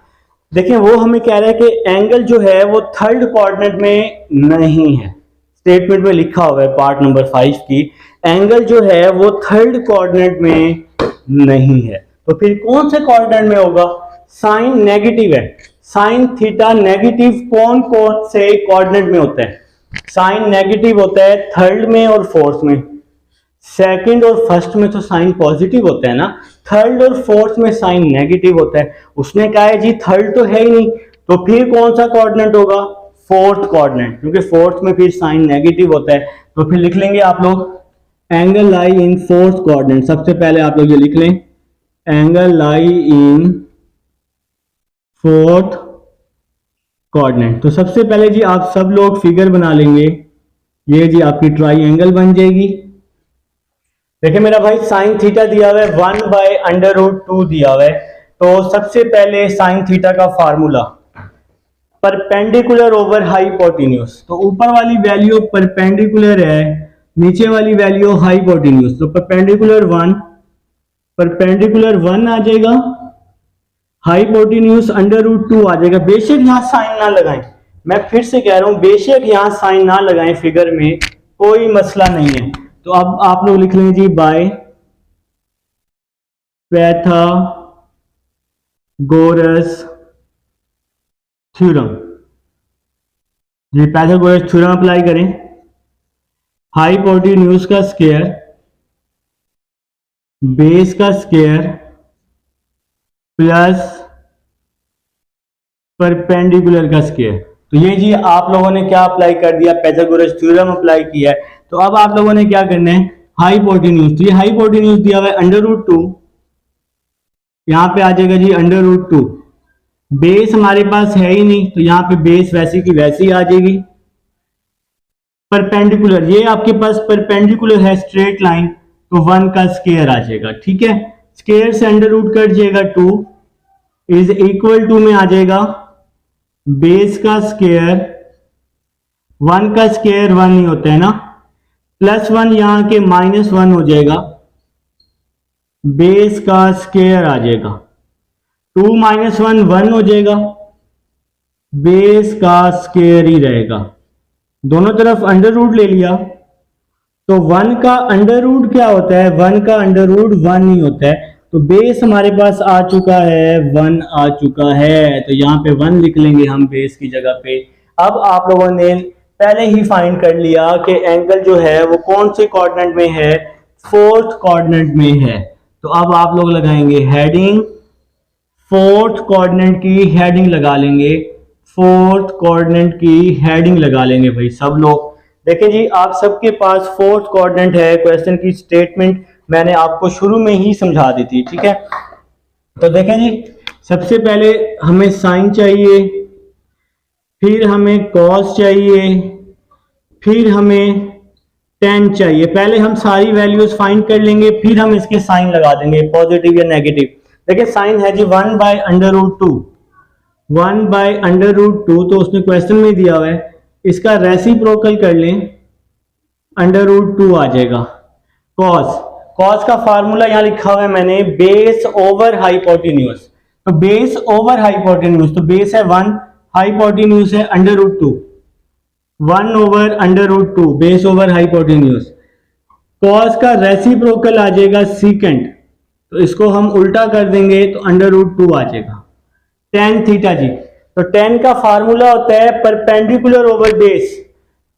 देखिए वो हमें कह रहा है कि एंगल जो है वो थर्ड कोऑर्डिनेट में नहीं है। स्टेटमेंट में लिखा हुआ है पार्ट नंबर 5 की, एंगल जो है वो थर्ड कोऑर्डिनेट में नहीं है। तो फिर कौन से कोऑर्डिनेट में होगा? साइन नेगेटिव है, साइन थीटा नेगेटिव कौन कौन से कोऑर्डिनेट में होता है? साइन नेगेटिव होता है थर्ड में और फोर्थ में, सेकंड और फर्स्ट में तो साइन पॉजिटिव होता है ना, थर्ड और फोर्थ में साइन नेगेटिव होता है। उसने कहा है जी थर्ड तो है ही नहीं, तो फिर कौन सा कोऑर्डिनेट होगा? फोर्थ कोऑर्डिनेट, क्योंकि फोर्थ में फिर साइन नेगेटिव होता है। तो फिर लिख लेंगे आप लोग angle lie in fourth coordinate. सबसे पहले आप लोग ये लिख लें, angle lie in fourth coordinate. तो सबसे पहले जी आप सब लोग फिगर बना लेंगे, ये जी आपकी ट्राइंगल बन जाएगी। देखिए मेरा भाई साइन थीटा दिया हुआ है 1/√2 दिया हुआ है। तो सबसे पहले साइन थीटा का फार्मूला, परपेंडिकुलर ओवर हाइपोटेन्यूज। तो ऊपर वाली वैल्यू परपेंडिकुलर है, नीचे वाली वैल्यू हाइपोटेन्यूज। तो परपेंडिकुलर 1 आ जाएगा, हाइपोटेन्यूज √2 आ जाएगा। बेशक यहां साइन ना लगाएं, मैं फिर से कह रहा हूं बेशक यहां साइन ना लगाएं, फिगर में कोई मसला नहीं है। तो अब आप लोग लिख लें जी बाय पाइथागोरस थ्योरम। जी पाइथागोरस थ्योरम अप्लाई करें, हाइपोटेन्यूज का स्क्वायर बेस का स्क्वायर प्लस परपेंडिकुलर का स्क्वायर। तो ये जी आप लोगों ने क्या अप्लाई कर दिया? पाइथागोरस थ्योरम अप्लाई किया है। तो अब आप लोगों ने क्या करना है? हाइपोटेन्यूज, तो ये हाइपोटेन्यूज दिया हुआ है √2, यहां पे आ जाएगा जी √2। बेस हमारे पास है ही नहीं, तो यहां पे बेस वैसी की वैसी आ जाएगी। परपेंडिकुलर, ये आपके पास परपेंडिकुलर है स्ट्रेट लाइन, तो 1 का स्क्वायर आ जाएगा। ठीक है, स्क्वायर से √2 कट जाएगा, 2 इज इक्वल टू में आ जाएगा बेस का स्क्वायर, 1 का स्क्वायर 1 ही होता है ना, +1 यहां के -1 हो जाएगा, बेस का स्क्वायर आ जाएगा, 2 - 1 1 हो जाएगा, बेस का स्क्वायर ही रहेगा। दोनों तरफ √ ले लिया, तो 1 का √ क्या होता है? 1 का √ 1 ही होता है। तो बेस हमारे पास आ चुका है, 1 आ चुका है, तो यहाँ पे 1 लिख लेंगे हम बेस की जगह पे। अब आप लोगों ने पहले ही फाइंड कर लिया कि एंगल जो है वो कौन से कोऑर्डिनेट में है? फोर्थ कोऑर्डिनेट में है। तो अब आप लोग लगाएंगे हेडिंग, फोर्थ कोऑर्डिनेट की हेडिंग लगा लेंगे, फोर्थ कोऑर्डिनेट की हेडिंग लगा लेंगे भाई सब लोग। देखें जी आप सबके पास फोर्थ कोऑर्डिनेट है, क्वेश्चन की स्टेटमेंट मैंने आपको शुरू में ही समझा दी थी। ठीक है, तो देखें जी सबसे पहले हमें साइन चाहिए, फिर हमें कॉस चाहिए, फिर हमें टेन चाहिए। पहले हम सारी वैल्यूज फाइंड कर लेंगे, फिर हम इसके साइन लगा देंगे पॉजिटिव या नेगेटिव। देखिए साइन है जी 1/√2, 1/√2, तो उसने क्वेश्चन में दिया हुआ है, इसका रेसिप्रोकल कर लें, √2 आ जाएगा। कॉस, कॉस का फार्मूला यहां लिखा हुआ है मैंने, बेस ओवर हाइपोटेन्यूज। तो बेस ओवर हाइपोटेन्यूज, तो बेस है 1, हाइपोटेन्यूज है √2, 1 over √2, base over hypotenuse. Cos का रेसिप्रोकल आ जाएगा सीकेंट, तो इसको हम उल्टा कर देंगे तो √2 आ जाएगा। टेन थीटा जी, तो टेन का फार्मूला होता है perpendicular over base,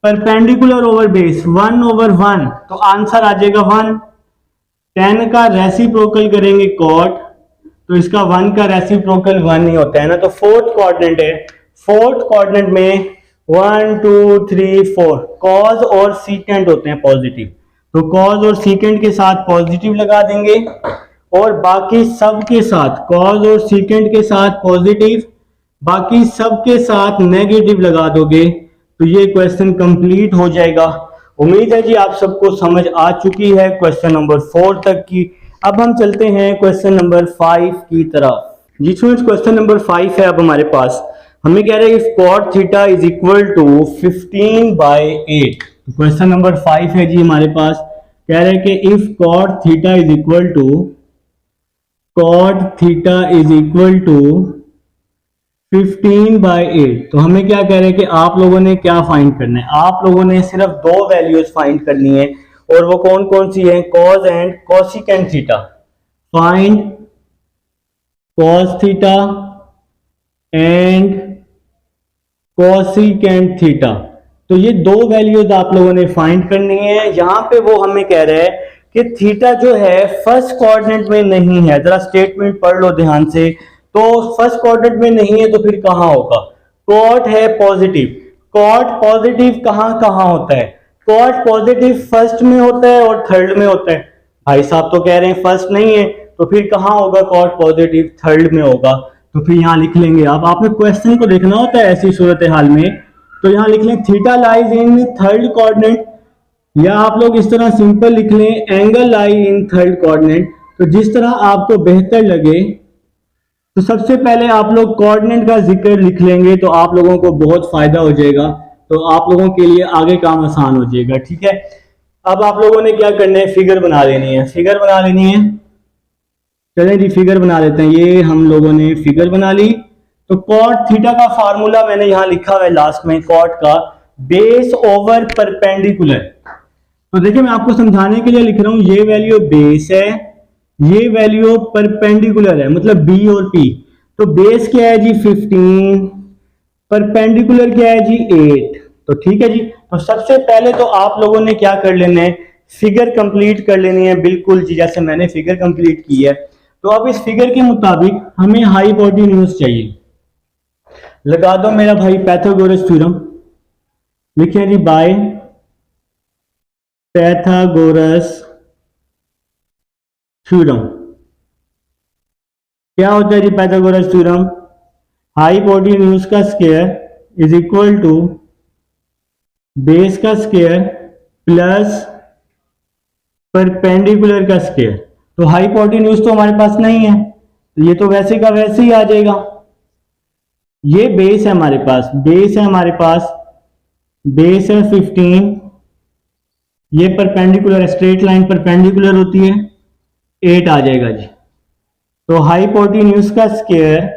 perpendicular over base 1/1, तो आंसर आ जाएगा 1। टेन का रेसिप्रोकल करेंगे कॉट, तो इसका 1 का रेसिप्रोकल 1 ही होता है ना। तो फोर्थ कोऑर्डिनेट है, फोर्थ कोऑर्डिनेट में 1 2 3 4 कॉज और सीकेंट होते हैं पॉजिटिव, तो कॉज और सीकेंट के साथ पॉजिटिव लगा देंगे और बाकी सब के साथ कॉज और सीकेंट के साथ पॉजिटिव, बाकी सब के साथ नेगेटिव लगा दोगे तो ये क्वेश्चन कंप्लीट हो जाएगा। उम्मीद है जी आप सबको समझ आ चुकी है क्वेश्चन नंबर 4 तक की। अब हम चलते हैं क्वेश्चन नंबर 5 की तरफ। जी स्टूडेंट्स, क्वेश्चन नंबर 5 है अब हमारे पास। हमें कह रहे हैं if cot theta is equal to 15/8। Question number 5 है जी हमारे पास, कह रहे हैं कि if cot theta is equal to 15/8, तो हमें क्या कह रहे हैं कि आप लोगों ने क्या फाइंड करना है? आप लोगों ने सिर्फ दो वैल्यूज फाइंड करनी है और वो कौन कौन सी है? Cause and cosecant theta. Find cos theta and cosecant theta. तो ये दो वैल्यूज आप लोगों ने फाइंड करनी है। यहां पे वो हमें कह रहे हैं कि थीटा जो है फर्स्ट कोऑर्डिनेट में नहीं है। जरा स्टेटमेंट पढ़ लो ध्यान से। तो फर्स्ट कोऑर्डिनेट में नहीं है तो फिर कहां होगा? कॉट है पॉजिटिव, कॉट पॉजिटिव कहां कहां होता है? कॉट पॉजिटिव फर्स्ट में होता है और थर्ड में होता है। भाई साहब तो कह रहे हैं फर्स्ट नहीं है, तो फिर कहां होगा? कॉट पॉजिटिव थर्ड में होगा। तो फिर यहां लिख लेंगे। अब आपने क्वेश्चन को देखना होता है ऐसी सूरत हाल में, तो यहां लिख लें theta lies in third coordinate, या आप लोग इस तरह सिंपल लिख लें angle lie in third coordinate. तो जिस तरह आपको बेहतर लगे। तो सबसे पहले आप लोग कोऑर्डिनेट का जिक्र लिख लेंगे तो आप लोगों को बहुत फायदा हो जाएगा, तो आप लोगों के लिए आगे काम आसान हो जाएगा। ठीक है, अब आप लोगों ने क्या करना है? फिगर बना लेनी है। फिगर बना लेनी है। चलें जी फिगर बना लेते हैं। ये हम लोगों ने फिगर बना ली। तो कॉट थीटा का फार्मूला मैंने यहां लिखा हुआ है लास्ट में, कॉट का बेस ओवर परपेंडिकुलर। तो देखिए मैं आपको समझाने के लिए लिख रहा हूं, ये वैल्यू बेस है, ये वैल्यू परपेंडिकुलर है, मतलब बी और पी। तो बेस क्या है जी? 15, परपेंडिकुलर क्या है जी? 8। तो ठीक है जी। तो सबसे पहले तो आप लोगों ने क्या कर लेना है? फिगर कंप्लीट कर लेनी है, बिल्कुल जी जैसे मैंने फिगर कंप्लीट की है। तो अब इस फिगर के मुताबिक हमें हाइपोटेन्यूज चाहिए। लगा दो मेरा भाई पाइथागोरस थ्योरम। लिखें जी बाय पाइथागोरस थ्योरम। क्या होता है जी पाइथागोरस थ्योरम? हाइपोटेन्यूज का square is equal to base का स्क्वायर प्लस परपेंडिकुलर का स्क्वायर। तो हाइपोटेन्यूज तो हमारे पास नहीं है, तो ये तो वैसे का वैसे ही आ जाएगा। ये बेस है हमारे पास, बेस है हमारे पास, बेस है 15। ये परपेंडिकुलर, स्ट्रेट लाइन परपेंडिकुलर होती है, 8 आ जाएगा जी। तो हाइपोटेन्यूज का स्क्वायर,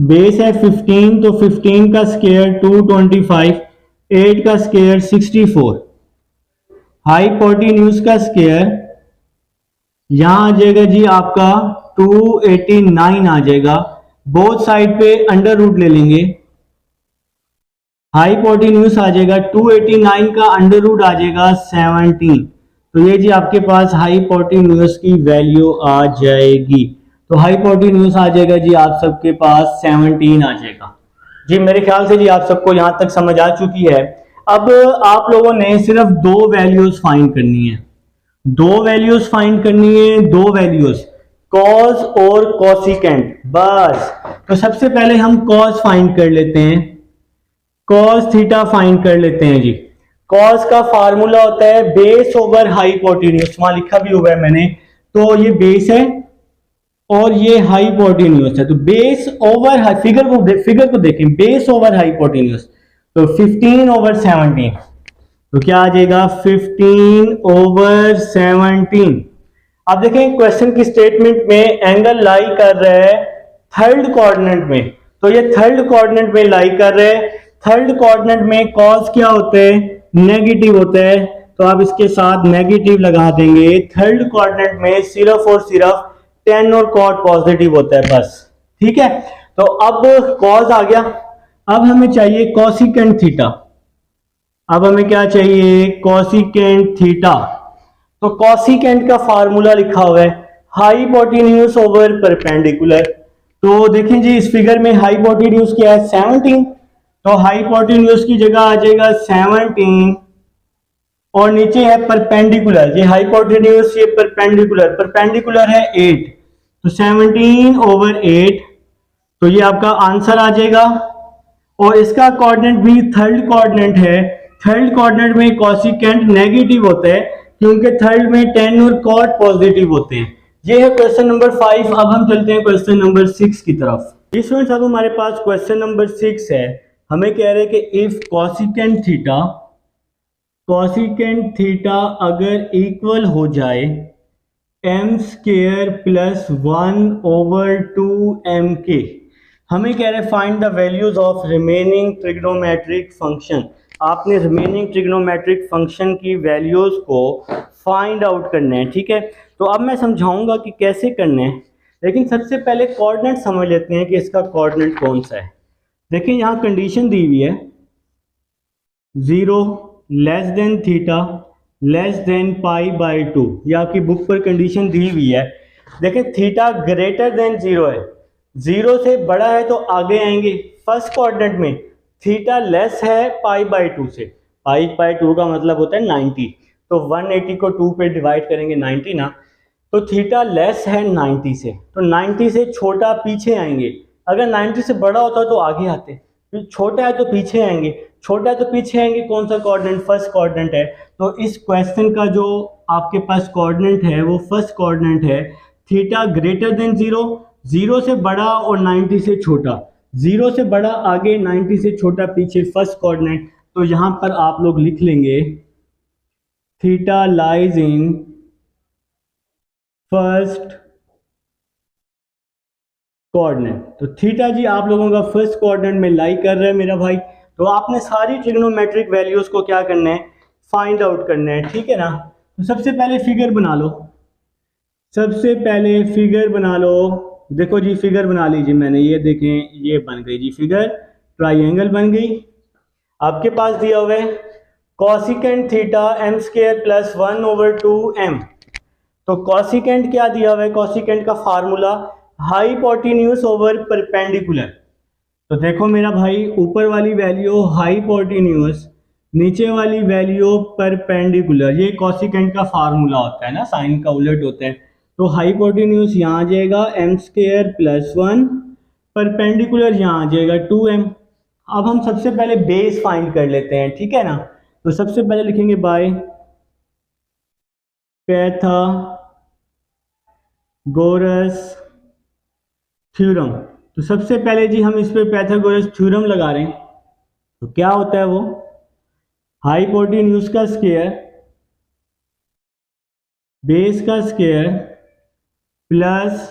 बेस है 15 तो 15 का स्क्वायर 225, 8 का स्क्वायर 64। हाइपोटेन्यूज का स्क्वायर यहां आ जाएगा जी आपका 289 आ जाएगा। बोथ साइड पे अंडर रूट ले लेंगे, हाइपोटेन्यूज आ जाएगा 289 का अंडर रूट आ जाएगा 17। तो ये जी आपके पास हाइपोटेन्यूज की वैल्यू आ जाएगी। तो हाइपोटेन्यूज आ जाएगा जी आप सबके पास 17 आ जाएगा जी। मेरे ख्याल से जी आप सबको यहां तक समझ आ चुकी है। अब आप लोगों ने सिर्फ दो वैल्यूज फाइंड करनी है, दो वैल्यूज फाइंड करनी है, दो वैल्यूज कॉस और कोसिकेंट, बस। तो सबसे पहले हम कॉस फाइंड कर लेते हैं, कॉस थीटा फाइंड कर लेते हैं जी। कॉस का फार्मूला होता है बेस ओवर हाइपोटेन्यूज, वहां लिखा भी हुआ है मैंने। तो ये बेस है और ये हाइपोटेन्यूज है। तो बेस ओवर, फिगर को देखें, बेस ओवर हाइपोटेन्यूज, तो 15/17। तो क्या आ जाएगा? 15/17। अब देखें क्वेश्चन की स्टेटमेंट में एंगल लाई कर रहा है थर्ड कोऑर्डिनेट में, तो ये थर्ड कोऑर्डिनेट में लाई कर रहे हैं। थर्ड कोऑर्डिनेट में कॉस क्या होता है? नेगेटिव होता है, तो आप इसके साथ नेगेटिव लगा देंगे। थर्ड कोऑर्डिनेट में सिर्फ और सिर्फ टेन और कॉट पॉजिटिव होता है, बस। ठीक है, तो अब कॉस आ गया। अब हमें चाहिए कोसिकेंट थीटा। अब हमें क्या चाहिए? Cosecant theta. तो कोसिकेंट का फार्मूला लिखा हुआ है हाइपोटेन्यूज ओवर परपेंडिकुलर। तो देखें जी इस फिगर में हाइपोटेन्यूज क्या है? 17। तो हाइपोटेन्यूज की जगह आ जाएगा 17 और नीचे है परपेंडिकुलर, ये हाइपोटेन्यूज, ये परपेंडिकुलर, परपेंडिकुलर है 8, तो 17/8, तो ये आपका आंसर आ जाएगा। और इसका कोऑर्डिनेट भी थर्ड कोऑर्डिनेट है, थर्ड कोऑर्डिनेट में कोसिकेंट नेगेटिव होता है क्योंकि थर्ड में 10 और कॉट पॉजिटिव होते हैं। ये है क्वेश्चन नंबर 5। अब हम चलते हैं क्वेश्चन नंबर 6 की तरफ। स्टूडेंट्स अब हमारे पास क्वेश्चन नंबर 6 है। हमें कह रहे हैं कि इफ कोसिकेंट थीटा अगर इक्वल हो जाए एम स्क्वायर प्लस 1/2m के, हमें कह रहे हैं find the values of remaining trigonometric function. आपने रिमेनिंग ट्रिग्नोमेट्रिक फंक्शन की वैल्यूज को फाइंड आउट करना है, ठीक है। तो अब मैं समझाऊंगा कि कैसे करना है, लेकिन सबसे पहले कोऑर्डिनेट समझ लेते हैं कि इसका कोऑर्डिनेट कौन सा है। देखिए यहाँ कंडीशन दी हुई है 0 less than theta less than π/2, ये आपकी बुक पर कंडीशन दी हुई है। देखिए थीटा ग्रेटर देन 0 है, 0 से बड़ा है तो आगे आएंगे। फर्स्ट कोऑर्डिनेट में थीटा लेस है π/2 से, π/2 का मतलब होता है 90, तो 180 को 2 पे डिवाइड करेंगे 90 ना, तो थीटा लेस है 90 से, तो 90 से छोटा पीछे आएंगे। अगर 90 से बड़ा होता तो आगे आते, छोटा है तो पीछे आएंगे, छोटा है तो पीछे आएंगे। कौन सा कोऑर्डिनेट? फर्स्ट कोऑर्डिनेट है। तो इस क्वेश्चन का जो आपके पास कोऑर्डिनेट है वो फर्स्ट कोऑर्डिनेट है थीटा ग्रेटर देन 0, 0 से बड़ा और 90 से छोटा, 0 से बड़ा आगे 90 से छोटा पीछे, फर्स्ट कोऑर्डिनेट। तो यहां पर आप लोग लिख लेंगे theta lies in first coordinate. तो थीटा जी आप लोगों का फर्स्ट कोऑर्डिनेट में लाई कर रहा है मेरा भाई। तो आपने सारी ट्रिग्नोमेट्रिक वैल्यूज को क्या करना है? फाइंड आउट करना है, ठीक है ना। तो सबसे पहले फिगर बना लो, सबसे पहले फिगर बना लो। देखो जी फिगर बना लीजिए मैंने, ये देखें ये बन गई जी फिगर, ट्राइंगल बन गई। आपके पास दिया हुआ है cosecant theta m square plus 1/2m। तो कॉसिकेंट क्या दिया हुआ है? कॉसिकेंट का फार्मूला हाइपोटेन्यूज ओवर परपेंडिकुलर। तो देखो मेरा भाई ऊपर वाली वैल्यू हाइपोटेन्यूज, नीचे वाली वैल्यू परपेंडिकुलर, ये कॉसिकेंट का फार्मूला होता है ना, साइन का उलट होता है। तो हाइपोटेन्यूज यहाँ आ जाएगा m स्क्वायर प्लस 1, परपेंडिकुलर यहाँ आ जाएगा 2m। अब हम सबसे पहले बेस फाइंड कर लेते हैं, ठीक है ना। तो सबसे पहले लिखेंगे बाय पैथागोरस थ्योरम। तो सबसे पहले जी हम इस पे पैथागोरस थ्योरम लगा रहे हैं। तो क्या होता है वो? हाइपोटेन्यूज का स्क्वायर बेस का स्क्वायर प्लस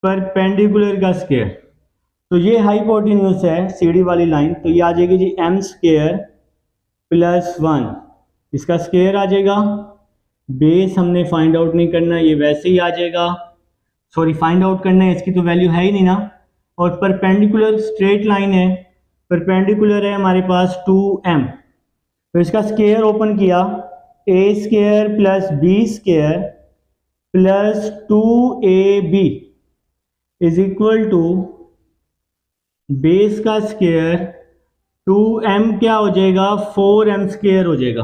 परपेंडिकुलर का स्क्वायर। तो ये हाइपोटेन्यूज है सीधी वाली लाइन, तो ये आ जाएगी जी m स्क्वायर प्लस 1, इसका स्क्वायर आ जाएगा। बेस हमने फाइंड आउट नहीं करना, ये वैसे ही आ जाएगा, सॉरी फाइंड आउट करना है, इसकी तो वैल्यू है ही नहीं ना। और परपेंडिकुलर स्ट्रेट लाइन है, परपेंडिकुलर है हमारे पास 2m, तो इसका स्क्वायर ओपन किया a square plus b square plus 2ab is equal to base का स्क्वायर 2m क्या हो जाएगा? 4m स्क्वायर हो जाएगा।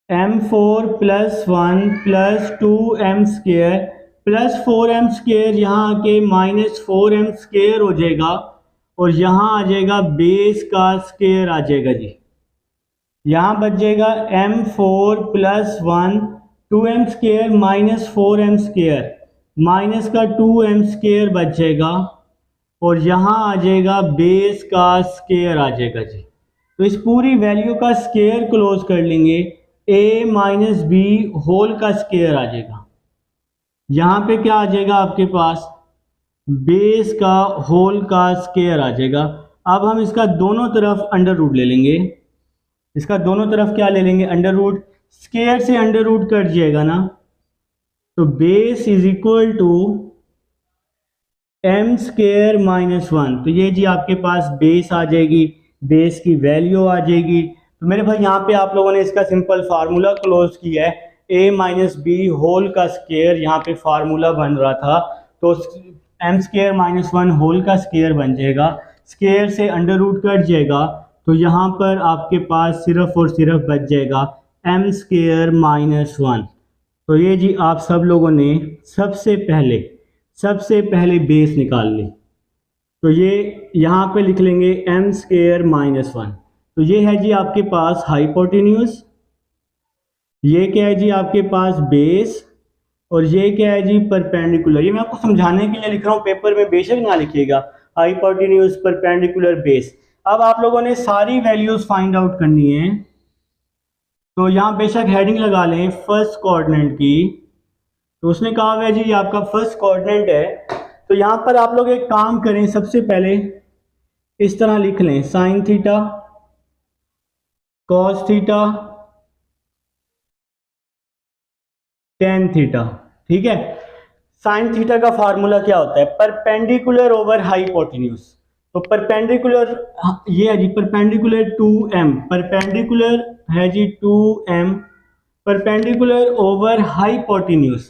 m4 plus 1 plus 2m square plus 4m square, यहाँ आके माइनस 4m स्क्वायर हो जाएगा, और यहाँ आ जाएगा बेस का स्क्वायर आ जाएगा जी। यहाँ बच जाएगा m4 plus 1 2m square minus 4m square, minus का 2m स्क्वायर बच जाएगा, और यहाँ आ जाएगा बेस का स्क्वायर आ जाएगा जी। तो इस पूरी वैल्यू का स्क्वायर क्लोज कर लेंगे, a माइनस बी होल का स्क्वायर आ जाएगा। यहाँ पे क्या आ जाएगा आपके पास? बेस का होल का स्क्वायर आ जाएगा। अब हम इसका दोनों तरफ अंडर रूट ले लेंगे, इसका दोनों तरफ क्या ले लेंगे? Under root. स्क्वायर से अंडर रूट कट जाएगा ना, तो base is equal to m square minus 1। तो ये जी आपके पास बेस आ जाएगी, बेस की वैल्यू आ जाएगी। तो मेरे भाई यहाँ पे आप लोगों ने इसका सिंपल फार्मूला क्लोज किया है, a माइनस बी होल का स्क्वायर, यहाँ पे फार्मूला बन रहा था, तो m स्क्वायर माइनस 1 होल का स्क्वायर बन जाएगा। स्क्वायर से अंडर रूट कट जाएगा, तो यहाँ पर आपके पास सिर्फ और सिर्फ बच जाएगा एम स्क्वायर माइनस वन। तो ये जी आप सब लोगों ने सबसे पहले बेस निकाल ली, तो ये यहाँ पे लिख लेंगे एम स्क्वायर माइनस वन। तो ये है जी आपके पास हाइपोटेन्यूज, ये क्या है जी आपके पास बेस, और ये क्या है जी परपेंडिकुलर। ये मैं आपको समझाने के लिए लिख रहा हूँ, पेपर में बेशक ना लिखिएगा, हाइपोटेन्यूज परपेंडिकुलर बेस। अब आप लोगों ने सारी वैल्यूज फाइंड आउट करनी है, तो यहाँ बेशक हेडिंग लगा लें फर्स्ट कोऑर्डिनेट की। तो उसने कहा हुआ है जी ये आपका फर्स्ट कोऑर्डिनेट है, तो यहाँ पर आप लोग एक काम करें, सबसे पहले इस तरह लिख लें sine theta cos theta tan theta. ठीक है, साइन थीटा का फार्मूला क्या होता है, परपेंडिकुलर ओवर हाइपोटेन्यूज। तो परपेंडिकुलर ये है जी परपेंडिकुलर 2m, परपेंडिकुलर है जी 2m, परपेंडिकुलर ओवर हाइपोटेन्यूज।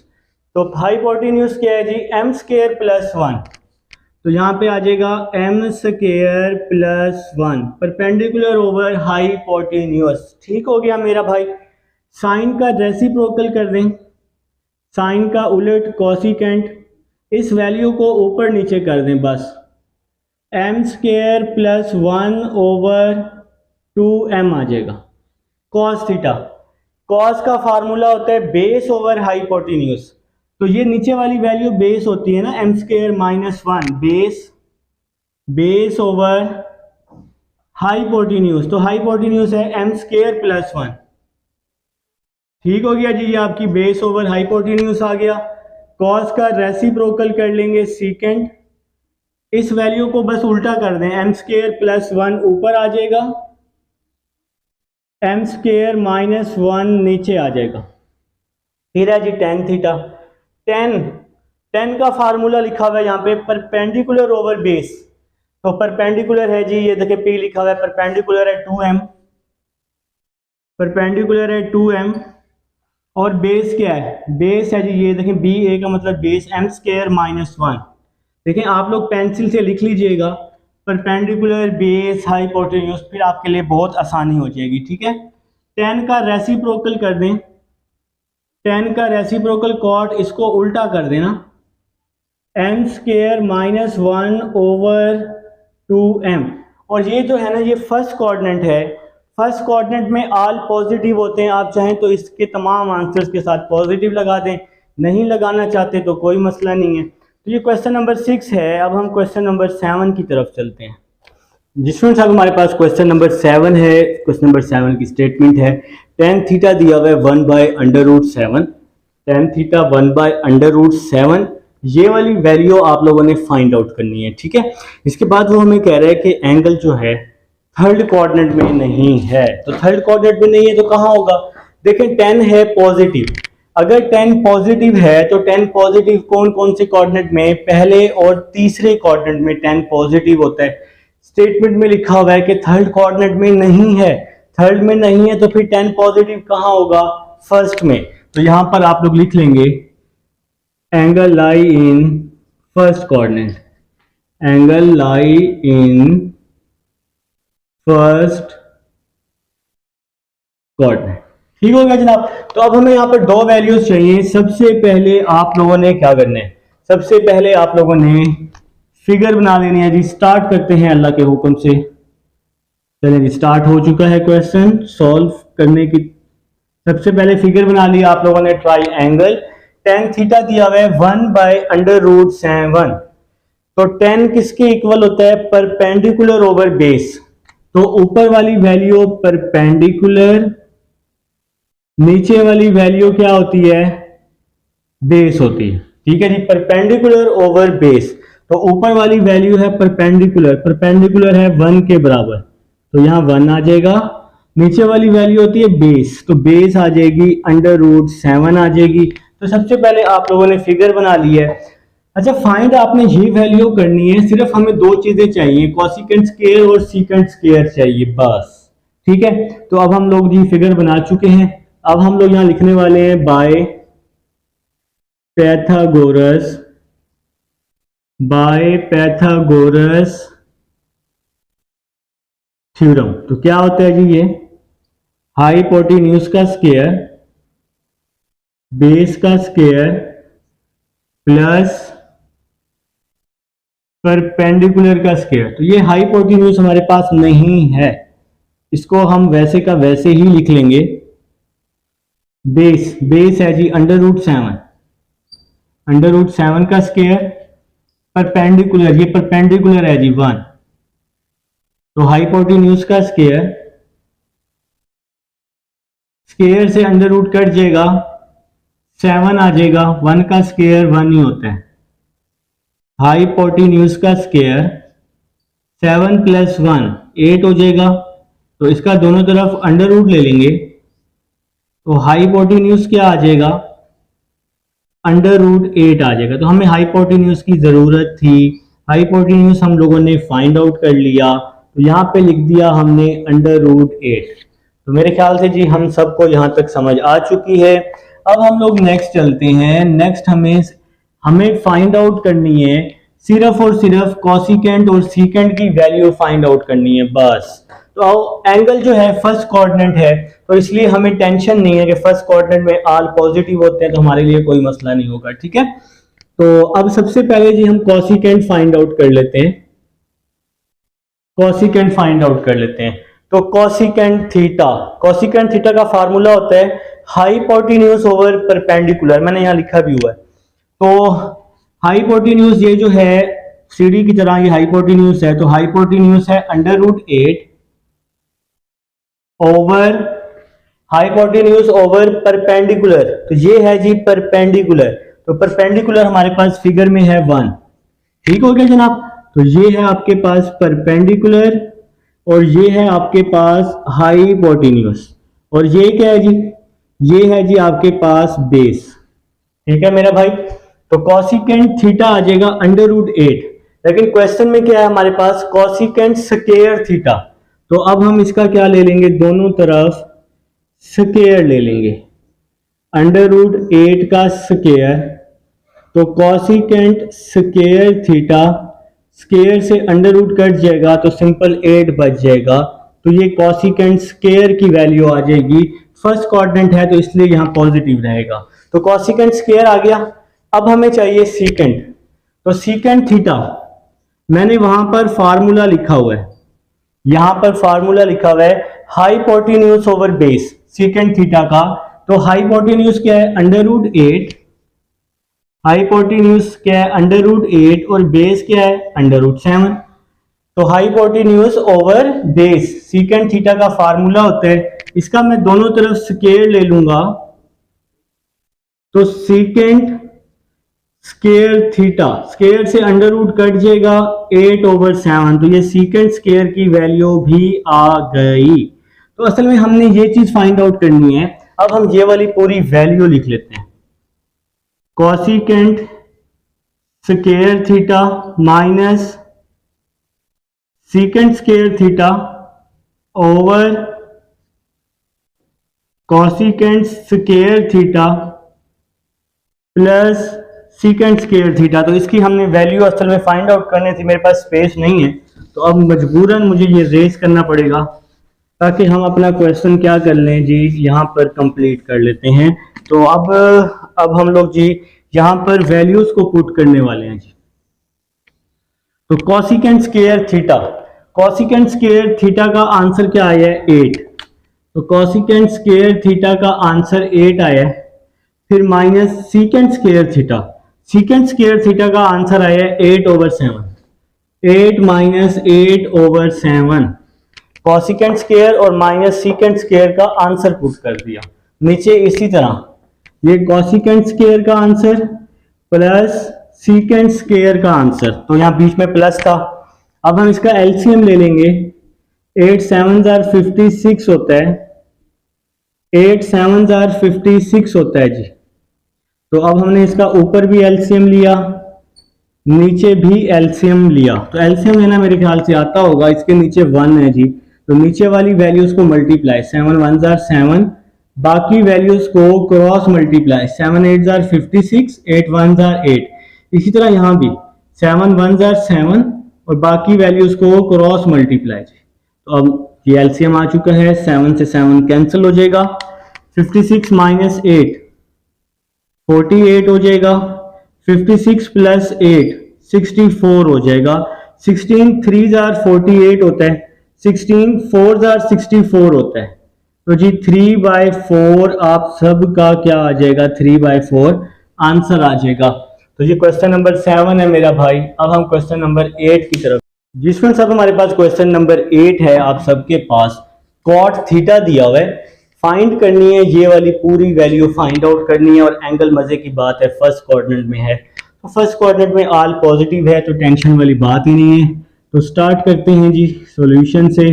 तो हाइपोटेन्यूज क्या है जी एम स्क्वायर प्लस वन, तो यहाँ पे आ जाएगा m square plus one perpendicular over hypotenuse. ठीक हो गया मेरा भाई। साइन का रेसिप्रोकल कर दें, साइन का उलट कॉसिकेंट, इस वैल्यू को ऊपर नीचे कर दें बस, m square plus one over 2m आ जाएगा। कॉस थीटा, कॉस का फार्मूला होता है बेस ओवर हाइपोटेन्यूज, तो ये नीचे वाली वैल्यू बेस होती है ना, m square minus one, base over hypotenuse, तो हाइपोटेन्यूज है एम स्क्वायर प्लस वन। ठीक हो गया जी, ये आपकी बेस ओवर हाइपोटेन्यूज आ गया। कॉस का रेसिप्रोकल कर लेंगे सीकेंट, इस वैल्यू को बस उल्टा कर दें, एम स्क्वायर प्लस वन ऊपर आ जाएगा, एम स्क्वायर माइनस वन नीचे आ जाएगा। फिर है जी टेन थीटा, टेन का फार्मूला लिखा हुआ है यहाँ पे परपेंडिकुलर ओवर बेस, तो परपेंडिकुलर है जी ये देखिए पी लिखा हुआ है, परपेंडिकुलर है 2m, परपेंडिकुलर है 2m, और बेस क्या है, बेस है जी ये देखें बी ए का मतलब base m square minus one. देखें आप लोग पेंसिल से लिख लीजिएगा परपेंडिकुलर बेस हाइपोटेन्यूज, फिर आपके लिए बहुत आसानी हो जाएगी। ठीक है, टेन का रेसिप्रोकल कर दें, टेन का रेसिप्रोकल कॉट, इसको उल्टा कर देना, m square minus one over 2m। और ये जो है ना ये फर्स्ट कोऑर्डिनेट है, फर्स्ट कोऑर्डिनेट में ऑल पॉजिटिव होते हैं, आप चाहें तो इसके तमाम आंसर्स के साथ पॉजिटिव लगा दें, नहीं लगाना चाहते तो कोई मसला नहीं है। तो ये क्वेश्चन नंबर 6 है। अब हम क्वेश्चन नंबर 7 की तरफ चलते हैं, जिसमें साहब हमारे पास क्वेश्चन नंबर 7 है। क्वेश्चन नंबर 7 की स्टेटमेंट है टेन थीटा दिया हुआ है 1/√7, टेन थीटा 1/√7, ये वाली वैल्यू आप लोगों ने फाइंड आउट करनी है। ठीक है, इसके बाद वो हमें कह रहा है कि एंगल जो है थर्ड कोऑर्डिनेट में नहीं है, तो थर्ड कोऑर्डिनेट में नहीं है तो कहाँ होगा, देखें 10 है पॉजिटिव, अगर 10 पॉजिटिव है तो 10 पॉजिटिव कौन कौन से कोऑर्डिनेट में, पहले और तीसरे कोऑर्डिनेट में 10 पॉजिटिव होता है। स्टेटमेंट में लिखा हुआ है कि थर्ड कोऑर्डिनेट में नहीं है, थर्ड में नहीं है तो फिर 10 पॉजिटिव कहाँ होगा, फर्स्ट में। तो यहां पर आप लोग लिख लेंगे angle lie in first coordinate, angle lie in first coordinate. ठीक हो गया जनाब। तो अब हमें यहाँ पर दो वैल्यूज चाहिए। सबसे पहले आप लोगों ने क्या करना है, सबसे पहले आप लोगों ने फिगर बना लेनी है जी। स्टार्ट करते हैं अल्लाह के हुक्म से। चलिए जी, स्टार्ट हो चुका है क्वेश्चन सॉल्व करने की। सबसे पहले फिगर बना लिया आप लोगों ने, ट्राई एंगल टेन थीटा दिया हुआ है 1/√7। तो 10 किसके इक्वल होता है, परपेंडिकुलर ओवर बेस, तो ऊपर वाली वैल्यू परपेंडिकुलर, नीचे वाली वैल्यू क्या होती है, बेस होती है। ठीक है जी, परपेंडिकुलर ओवर बेस, तो ऊपर वाली वैल्यू है परपेंडिकुलर, परपेंडिकुलर है 1 के बराबर, तो यहाँ 1 आ जाएगा। नीचे वाली वैल्यू होती है बेस, तो बेस आ जाएगी √7 आ जाएगी। तो सबसे पहले आप लोगों ने फिगर बना ली है। अच्छा, फाइंड आपने ये वैल्यू करनी है, सिर्फ हमें दो चीजें चाहिए, कॉसिकेंट स्क्वायर और सीकेंट स्क्वायर चाहिए बस। ठीक है, तो अब हम लोग जी फिगर बना चुके हैं। अब हम लोग यहाँ लिखने वाले हैं बाय पैथागोरस थ्योरम। तो क्या होता है जी, ये हाइपोटेन्यूज का स्क्वायर बेस का स्क्वायर प्लस परपेंडिकुलर का स्क्वायर। तो ये हाइपोटेन्यूज हमारे पास नहीं है, इसको हम वैसे का वैसे ही लिख लेंगे। बेस है जी √7, √7 का स्क्वायर, परपेंडिकुलर, ये परपेंडिकुलर है जी 1, तो हाइपोटेन्यूज का स्क्वायर, स्क्वायर से अंडर रूट कट जाएगा, 7 आ जाएगा, 1 का स्क्वायर 1 ही होता है। हाइपोटेन्यूज का स्क्वायर 7 + 1 8 हो जाएगा, तो इसका दोनों तरफ अंडर रूट ले लेंगे, तो हाइपोटेन्यूज क्या आ जाएगा, √8 आ जाएगा। तो हमें हाइपोटेन्यूज की जरूरत थी, हाइपोटेन्यूज हम लोगों ने फाइंड आउट कर लिया, तो यहाँ पे लिख दिया हमने √8। तो मेरे ख्याल से जी हम सबको यहाँ तक समझ आ चुकी है। अब हम लोग नेक्स्ट चलते हैं। नेक्स्ट हमें फाइंड आउट करनी है सिर्फ और सिर्फ कॉसिकेंट और सीकेंट की वैल्यू फाइंड आउट करनी है बस। तो एंगल जो है फर्स्ट कोऑर्डिनेट है, तो इसलिए हमें टेंशन नहीं है कि फर्स्ट कोऑर्डिनेट में ऑल पॉजिटिव होते हैं, तो हमारे लिए कोई मसला नहीं होगा, ठीक है। तो अब सबसे पहले जी हम कॉसिकेंट फाइंड आउट कर लेते हैं, कॉसिकेंट फाइंड आउट कर लेते हैं। तो कॉसिकेंट थीटा का फार्मूला होता है हाइपोटेन्यूज ओवर परपेंडिकुलर, मैंने यहाँ लिखा भी हुआ है। तो हाइपोटेन्यूज ये जो है सीढ़ी की तरह ये हाइपोटेन्यूज है, तो हाइपोटेन्यूज है √8 ओवर हाइपोटेन्यूज ओवर परपेंडिकुलर, तो ये है जी परपेंडिकुलर। तो परपेंडिकुलर हमारे पास फिगर में है 1, ठीक हो गया जनाब। तो ये है आपके पास परपेंडिकुलर और ये है आपके पास हाइपोटेन्यूज, और ये क्या है जी, ये है जी आपके पास बेस, ठीक है मेरा भाई। तो कॉसिकेंट थीटा आ जाएगा √8, लेकिन क्वेश्चन में क्या है हमारे पास, कॉसिकेंट स्क्वायर थीटा। तो अब हम इसका क्या ले लेंगे, दोनों तरफ स्क्वायर ले लेंगे, √8 का स्क्वायर। तो कॉसिकेंट स्क्वायर थीटा, स्क्वायर से अंडर रूट कट जाएगा तो सिंपल 8 बच जाएगा, तो ये कॉसिकेंट स्क्वायर की वैल्यू आ जाएगी। फर्स्ट कोऑर्डिनेट है तो इसलिए यहाँ पॉजिटिव रहेगा, तो कॉसिकेंट स्क्वायर आ गया। अब हमें चाहिए सीकेंट, तो सीकेंट थीटा मैंने वहां पर फार्मूला लिखा हुआ है, यहां पर फार्मूला लिखा हुआ है hypotenuse over base secant theta का। तो हाइपोटेन्यूज क्या है √8, हाइपोटेन्यूज क्या है √8 और बेस क्या है √7। तो hypotenuse over base secant theta का फार्मूला होता है, इसका मैं दोनों तरफ स्क्वायर ले लूंगा, तो सीकेंट स्क्वायर थीटा, स्क्वायर से अंडर रूट कट जाएगा 8/7, तो ये सीकेंट स्क्वायर की वैल्यू भी आ गई। तो असल में हमने ये चीज फाइंड आउट करनी है। अब हम ये वाली पूरी वैल्यू लिख लेते हैं, cosecant square theta minus secant square theta over cosecant square theta plus secant square theta. तो इसकी हमने वैल्यू असल में फाइंड आउट करनी थी, मेरे पास स्पेस नहीं है, तो अब मजबूरन मुझे ये रेज करना पड़ेगा ताकि हम अपना क्वेश्चन क्या कर लें जी, यहाँ पर कंप्लीट कर लेते हैं। तो अब हम लोग जी यहाँ पर वैल्यूज को पुट करने वाले हैं जी। तो cosecant square theta, cosecant square theta का आंसर क्या आया है 8, तो कॉसिकेंट स्क्वायर थीटा का आंसर 8 आया है। फिर minus secant square theta, secant square theta का आंसर आया है 8/7, 8 - 8/7। कॉसिकेंट स्क्वायर और माइनस सीकेंट स्क्वायर का आंसर पुट कर दिया नीचे। इसी तरह ये कॉसिकेंट स्क्वायर का आंसर प्लस सीकेंट स्क्वायर का आंसर, तो यहाँ बीच में प्लस था। अब हम इसका एलसीएम ले लेंगे, 8 7 56 होता है, 8 7 56 होता है जी। तो अब हमने इसका ऊपर भी एलसीएम लिया, नीचे भी एलसीएम लिया, तो एलसीएम लेना मेरे ख्याल से आता होगा, इसके नीचे 1 है जी, तो नीचे वाली वैल्यूज को मल्टीप्लाई, 7 1 7, बाकी वैल्यूज को क्रॉस मल्टीप्लाई, 7 8 56, 8 1 8। इसी तरह यहाँ भी 7 1 7 और बाकी वैल्यूज को क्रॉस मल्टीप्लाई। तो अब ये एलसीएम आ चुका है, 7 से 7 कैंसिल हो जाएगा, 56 माइनस 8 48 हो जाएगा, 56 प्लस 8 64 हो जाएगा, 16 3 जार 48 होता है, 16 4 जार 64 होता है। तो जी 3/4 आप सबका क्या आ जाएगा, 3/4 आंसर आ जाएगा। तो ये क्वेश्चन नंबर 7 है मेरा भाई। अब हम क्वेश्चन नंबर 8 की तरफ। जी स्टूडेंट्स, अब हमारे पास क्वेश्चन नंबर 8 है। आप सबके पास कॉट थीटा दिया हुआ है, फाइंड करनी है, ये वाली पूरी वैल्यू फाइंड आउट करनी है। और एंगल मजे की बात है फर्स्ट कोऑर्डिनेट में है, तो फर्स्ट कोऑर्डिनेट में ऑल पॉजिटिव है, तो टेंशन वाली बात ही नहीं है। तो स्टार्ट करते हैं जी सॉल्यूशन से।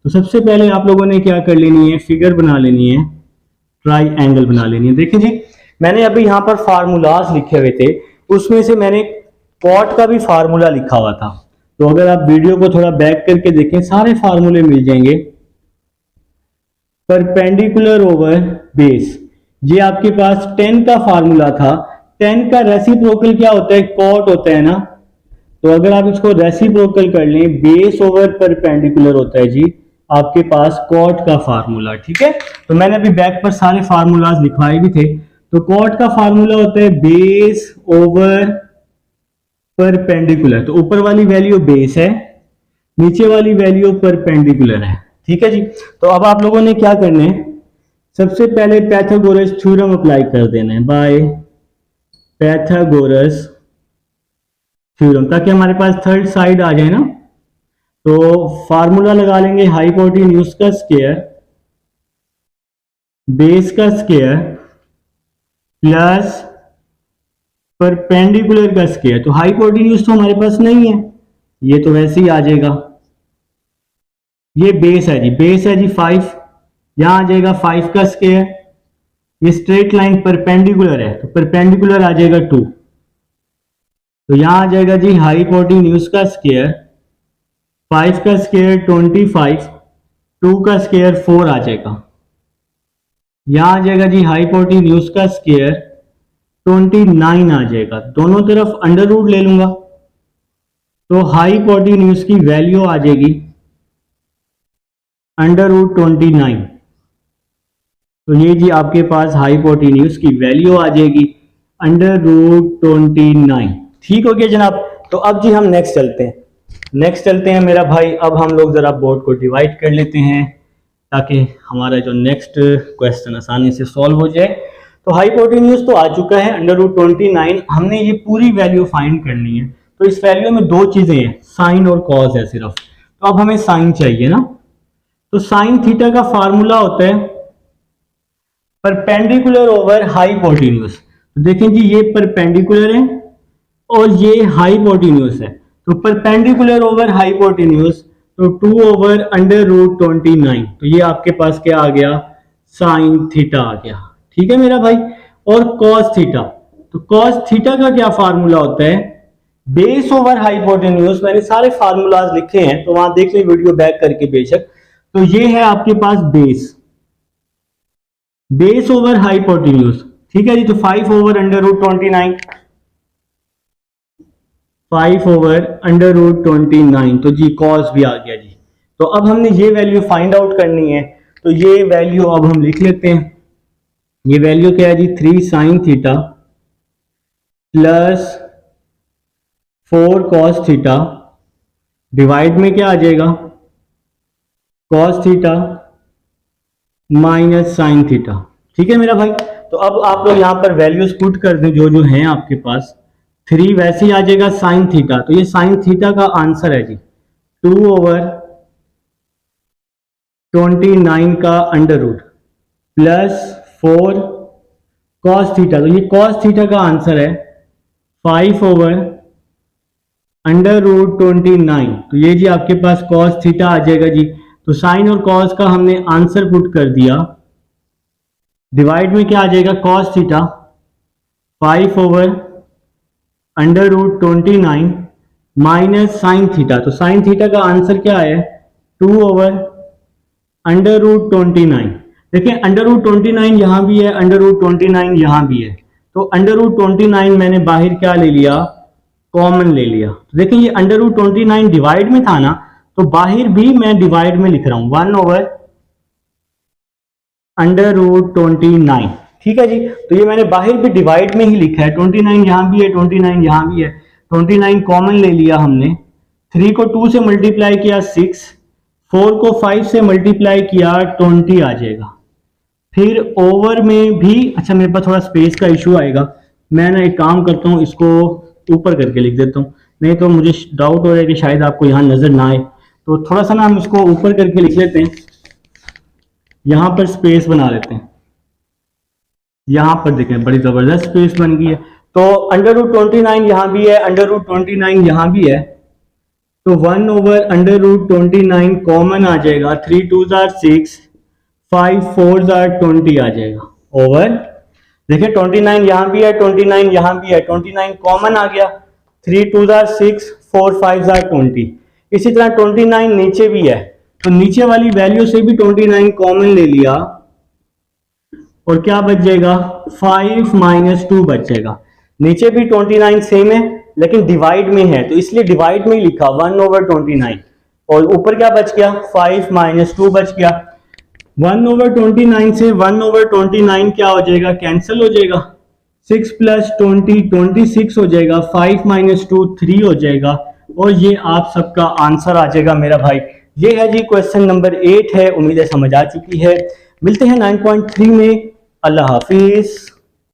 तो सबसे पहले आप लोगों ने क्या कर लेनी है, फिगर बना लेनी है, ट्राई एंगल बना लेनी है। देखिए जी, मैंने अभी यहाँ पर फार्मूलाज लिखे हुए थे, उसमें से मैंने कॉट का भी फार्मूला लिखा हुआ था। तो अगर आप वीडियो को थोड़ा बैक करके देखें, सारे फार्मूले मिल जाएंगे। परपेंडिकुलर ओवर बेस, ये आपके पास 10 का फार्मूला था। 10 का रेसिप्रोकल क्या होता है, कॉट होता है ना। तो अगर आप इसको रेसिप्रोकल कर लें, बेस ओवर परपेंडिकुलर होता है जी आपके पास कॉट का फार्मूला। ठीक है, तो मैंने अभी बैक पर सारे फार्मूलाज लिखवाए भी थे। तो कॉट का फार्मूला होता है बेस ओवर परपेंडिकुलर। तो ऊपर वाली वैल्यू बेस है, नीचे वाली वैल्यू परपेंडिकुलर है। ठीक है जी, तो अब आप लोगों ने क्या करना है, सबसे पहले पैथागोरस थ्योरम अप्लाई कर देना है, बाय पैथागोरस थ्योरम, ताकि हमारे पास थर्ड साइड आ जाए ना। तो फार्मूला लगा लेंगे, हाइपोटेन्यूज का स्क्वायर बेस का स्क्वायर प्लस परपेंडिकुलर का स्क्वायर। तो हाइपोटेन्यूज तो हमारे पास नहीं है, ये तो वैसे ही आ जाएगा। ये बेस है जी, बेस है जी 5, यहां आ जाएगा 5 का स्क्वायर। ये स्ट्रेट लाइन परपेंडिकुलर है, तो परपेंडिकुलर आ जाएगा 2। तो यहां आ जाएगा जी हाइपोटेन्यूज का स्क्वायर, 5 का स्क्वायर 25, 2 का स्क्वायर 4 आ जाएगा। यहां आ जाएगा जी हाइपोटेन्यूज का स्क्वायर 29 आ जाएगा। दोनों तरफ अंडर रूट ले लूंगा, तो हाइपोटेन्यूज की वैल्यू आ जाएगी √29। तो ये जी आपके पास हाइपोटेन्यूज की वैल्यू आ जाएगी √29। ठीक हो गया जनाब। तो अब जी हम नेक्स्ट चलते हैं मेरा भाई। अब हम लोग जरा बोर्ड को डिवाइड कर लेते हैं, ताकि हमारा जो नेक्स्ट क्वेश्चन आसानी से सॉल्व हो जाए। तो हाइपोटेन्यूज तो आ चुका है √29, हमने ये पूरी वैल्यू फाइंड करनी है। तो इस वैल्यू में दो चीजें हैं, साइन और कॉस है सिर्फ। तो अब हमें साइन चाहिए ना। तो साइन थीटा का फार्मूला होता है परपेंडिकुलर ओवर हाइपोटेन्यूज। तो देखें जी, ये परपेंडिकुलर है और ये हाइपोटेन्यूज है। तो परपेंडिकुलर ओवर हाइपोटेन्यूज, तो 2 ओवर √29। तो ये आपके पास क्या आ गया, साइन थीटा आ गया। ठीक है मेरा भाई। और कॉस थीटा, तो कॉस थीटा का क्या फार्मूला होता है, बेस ओवर हाइपोटेन्यूज। मैंने सारे फार्मूलाज लिखे हैं, तो वहां देख लें वीडियो बैक करके बेशक। तो ये है आपके पास बेस ओवर हाइपोटेन्यूज। ठीक है जी, तो 5 ओवर √29, 5 ओवर √29। तो जी कॉस भी आ गया जी। तो अब हमने ये वैल्यू फाइंड आउट करनी है, तो ये वैल्यू अब हम लिख लेते हैं। ये वैल्यू क्या है जी, 3 sine theta plus 4 cos theta divide में क्या आ जाएगा, cos theta minus sine theta. ठीक है मेरा भाई। तो अब आप लोग यहां पर वैल्यूज पुट कर दें जो जो हैं आपके पास। 3 वैसे ही आ जाएगा साइन थीटा, तो ये साइन थीटा का आंसर है जी 2 ओवर 29 का under root plus 4 cos theta. तो ये कॉस थीटा का आंसर है 5 ओवर √29। तो ये जी आपके पास कॉस थीटा आ जाएगा जी। तो साइन और कॉस का हमने आंसर पुट कर दिया, डिवाइड में क्या आ जाएगा, cos theta 5 over √29 minus sine theta. तो साइन थीटा का आंसर क्या है, 2 ओवर √29। देखिए √29 यहां भी है, √29 यहां भी है। तो √29 मैंने बाहर क्या ले लिया, कॉमन ले लिया। तो देखिए ये √29 डिवाइड में था ना, तो बाहर भी मैं डिवाइड में लिख रहा हूं 1/√29। ठीक है जी, तो ये मैंने बाहर भी डिवाइड में ही लिखा है, 29 यहां भी है, 29 यहां भी है, 29 कॉमन ले लिया हमने, 3 को 2 से मल्टीप्लाई किया 6, 4 को 5 से मल्टीप्लाई किया 20 आ जाएगा। फिर ओवर में भी, अच्छा मेरे पास थोड़ा स्पेस का इशू आएगा, मैं ना एक काम करता हूँ, इसको ऊपर करके लिख देता हूँ, नहीं तो मुझे डाउट हो रहा है कि शायद आपको यहाँ नजर ना आए, तो थोड़ा सा ना हम इसको ऊपर करके लिख लेते हैं, यहां पर स्पेस बना लेते हैं। यहां पर देखें बड़ी जबरदस्त स्पेस बन गई है। तो √29 यहां भी है, √29 यहां भी है, तो 1/√29 कॉमन आ जाएगा, 3 2s are 6, 5 4s are 20 आ जाएगा ओवर, देखिए 29 यहां भी है, 29 यहां भी है, 29 कॉमन आ गया, 3 2s are 6, 4 5s are 20। इसी तरह 29 नीचे भी है, तो नीचे वाली वैल्यू से भी 29 कॉमन ले लिया और क्या बच जाएगा, 5 - 2 बच जाएगा। नीचे भी 29 सेम है लेकिन डिवाइड में है, तो इसलिए डिवाइड में ही लिखा 1/29, और ऊपर क्या बच गया, 5 - 2 बच गया। 1/29 से 1/29 क्या हो जाएगा, कैंसिल हो जाएगा, 6 + 20 26 हो जाएगा, 5 - 2 3 हो जाएगा, और ये आप सबका आंसर आ जाएगा मेरा भाई। ये है जी क्वेश्चन नंबर 8 है, उम्मीद है समझ आ चुकी है। मिलते हैं 9.3 में, अल्लाह हाफिज।